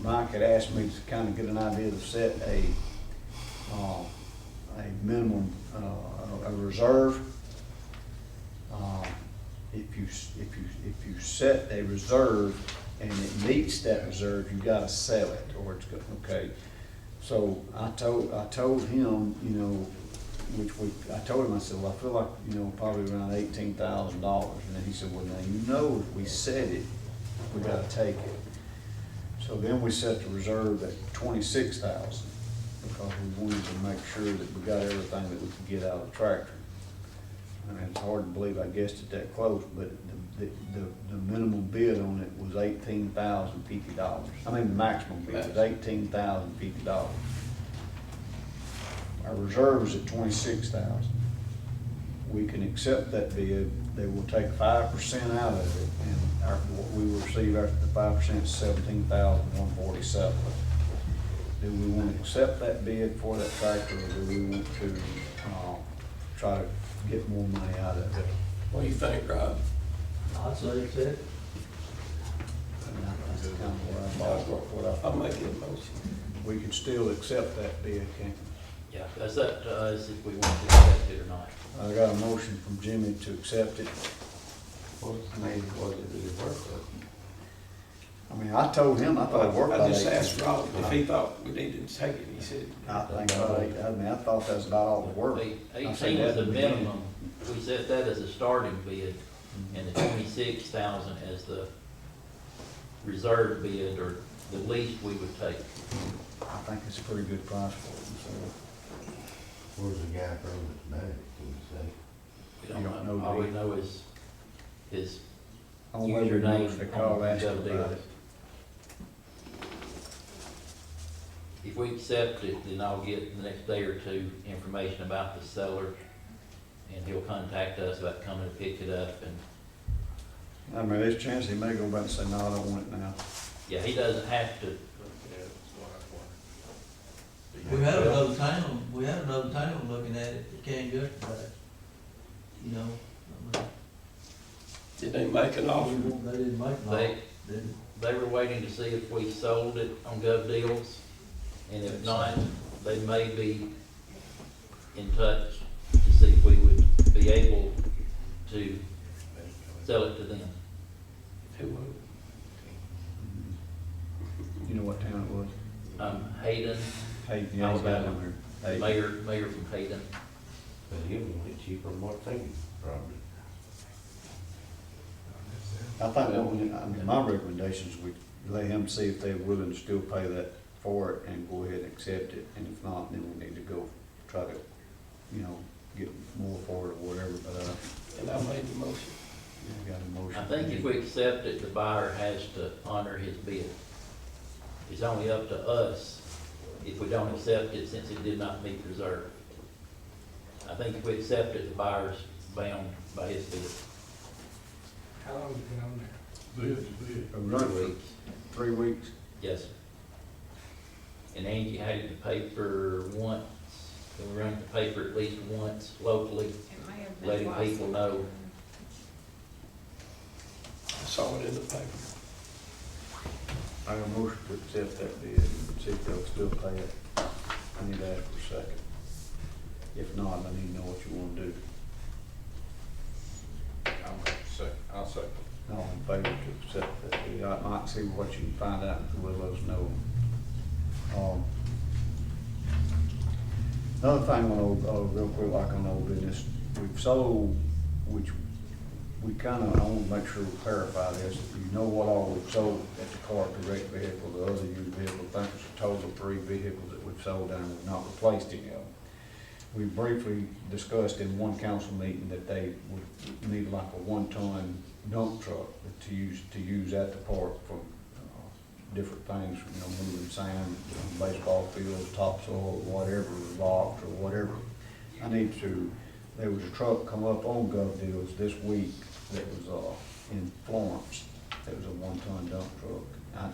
Mike had asked me to kind of get an idea to set a minimum, a reserve. If you set a reserve and it meets that reserve, you gotta sell it, or it's good, okay? So I told him, you know, I told him, I said, well, I feel like, you know, probably around $18,000. And then he said, well, now, you know, if we set it, we gotta take it. So then we set the reserve at 26,000 because we wanted to make sure that we got everything that we could get out of the tractor. I mean, it's hard to believe I guessed it that close, but the minimum bid on it was $18,050. I mean, the maximum bid was $18,050. Our reserve is at 26,000. We can accept that bid. They will take 5% out of it, and what we will receive after the 5% is $17,147. Do we want to accept that bid for that tractor, or do we want to try to get more money out of it? What do you think, Rob? I'd say it's it. And that's kind of what I I'll thought. make it a motion. We can still accept that bid, can't Yeah, that's up to us if we want to accept it or not. we? I got a motion from Jimmy to accept it. What was it, did it work? I mean, I told him, I thought it worked I about just 18. asked Rob if he thought we needed to take it, he said. I think, I mean, I thought that's about all it worked. 18 I said was that the at beginning. minimum. We set that as a starting bid, and the 26,000 as the reserve bid, or the least we would take. I think it's a pretty good price for it, so. Where's the guy from it today, can you say? We You don't know, All do we you? know is his On whether username knows to call, on ask him GovDeals. about it. If we accept it, then I'll get the next day or two information about the seller, and he'll contact us about coming to pick it up, and, I mean, there's a chance he may go back and say, no, I don't want it now. yeah, he doesn't have to. We had another town looking at it, it came yesterday. You know, I mean, Did they make an offer? they didn't make an They, offer, did they were waiting to see if we sold it on GovDeals, and if not, they may be in touch to see if we would be able to sell it to them. Who would? You know what town it was? Hayden, Hey, yeah, he's got it on there. the Hey. mayor from Hayden. But he'll want it cheaper than what they probably. I think, I mean, my recommendation is we let him see if they're willing to still pay that for it and go ahead and accept it. And if not, then we need to go try to, you know, get more for it or whatever, but, And I made the motion. we got a motion. I think if we accept it, the buyer has to honor his bid. It's only up to us if we don't accept it, since it did not meet reserve. I think if we accept it, the buyer's bound by his bid. How long has it been on there? We run it 3 for weeks. 3 weeks. Yes, sir. And Angie had it in the paper once, and we run it in the paper at least once locally, It may have been letting twice. people know. I saw it in the paper. I got a motion to accept that bid and see if they'll still pay it. I need to ask for a second. If not, I need to know what you want to do. I'll second. All in favor to accept that bid? I might see what you can find out and we'll let us know. Another thing on real quick, like on old business, we've sold, which we kind of, I want to make sure we clarify this. You know what all we've sold at the car direct vehicle, the other used vehicle, I think it's a total of 3 vehicles that we've sold and we've not replaced any of them. We briefly discussed in one council meeting that they would need like a 1-ton dump truck to use at the park for different things, you know, moving sand, baseball fields, topsoil, whatever, rocks or whatever. There was a truck come up on GovDeals this week that was in Florence. It was a 1-ton dump truck.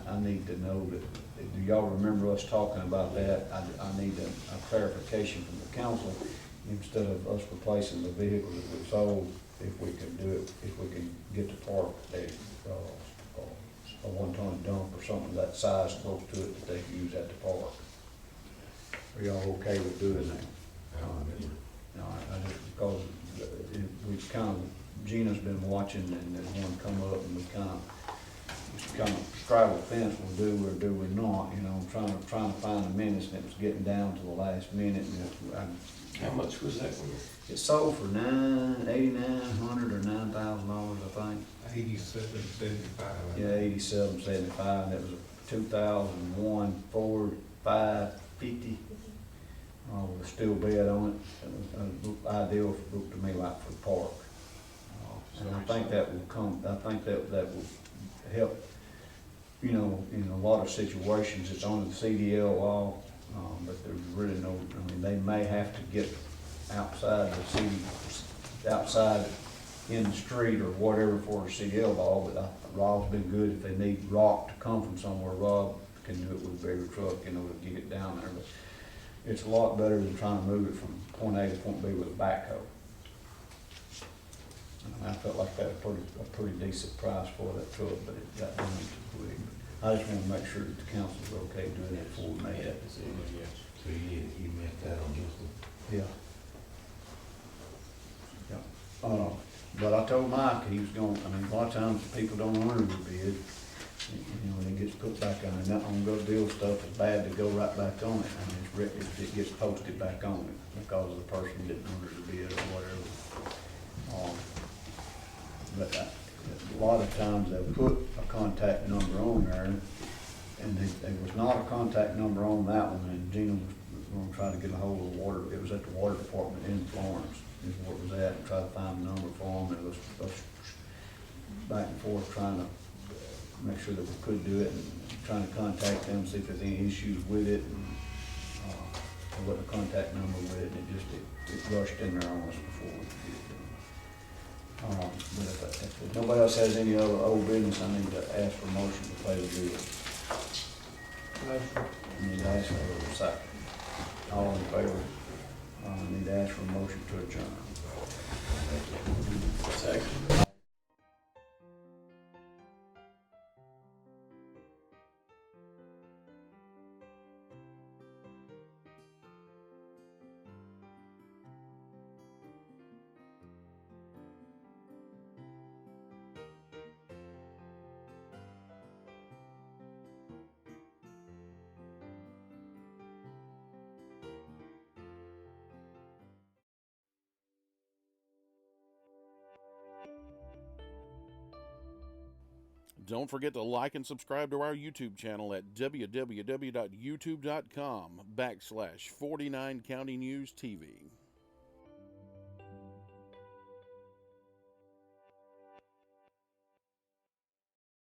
I need to know that, do y'all remember us talking about that? I need a clarification from the council, instead of us replacing the vehicles that we've sold, if we can do it, if we can get the park a 1-ton dump or something that size close to it that they can use at the park. Are y'all okay with doing that? No, I just, because we've kind of, Gina's been watching and there's one come up and we kind of just kind of straddle the fence, we'll do or do we not, you know, trying to find the minutes, and it was getting down to the last minute, and How much was that one? it sold for $8,900 or $9,000, I think. 87.75. Yeah, 87.75, and it was a 2001 Ford 550, with a steel bed on it. It was ideal, looked to me like for the park. So I think that will come, I think that will help, you know, in a lot of situations, it's on the CDL wall, but there's really no, I mean, they may have to get outside the city, outside in the street or whatever for a CDL wall, but Rob's been good. If they need rock to come from somewhere, Rob can do it with a bigger truck, you know, to get it down there. But it's a lot better than trying to move it from point A to point B with a backhoe. And I felt like that was a pretty decent price for that truck, but it got done too quick. I just want to make sure that the council's okay doing it before we make that decision. So you met that on this one? Yeah. Yeah. But I told Mike he was going, I mean, a lot of times people don't honor the bid. You know, and it gets put back on, and that on-go deal stuff is bad to go right back on it. I mean, it gets posted back on it because the person didn't honor the bid or whatever. But a lot of times they'll put a contact number on there, and there was not a contact number on that one, and Gina was gonna try to get a hold of the water, it was at the water department in Florence, is where it was at, and try to find a number for them, and it was back and forth trying to make sure that we could do it, and trying to contact them, see if there's any issues with it, and there wasn't a contact number with it, and it rushed in there on us before we could get it done. But if nobody else has any other old business, I need to ask for motion to pay the bill. I need to ask for a second. All in favor? I need to ask for a motion to adjourn. Second. Don't forget to like and subscribe to our YouTube channel at www.youtube.com/49 County News TV.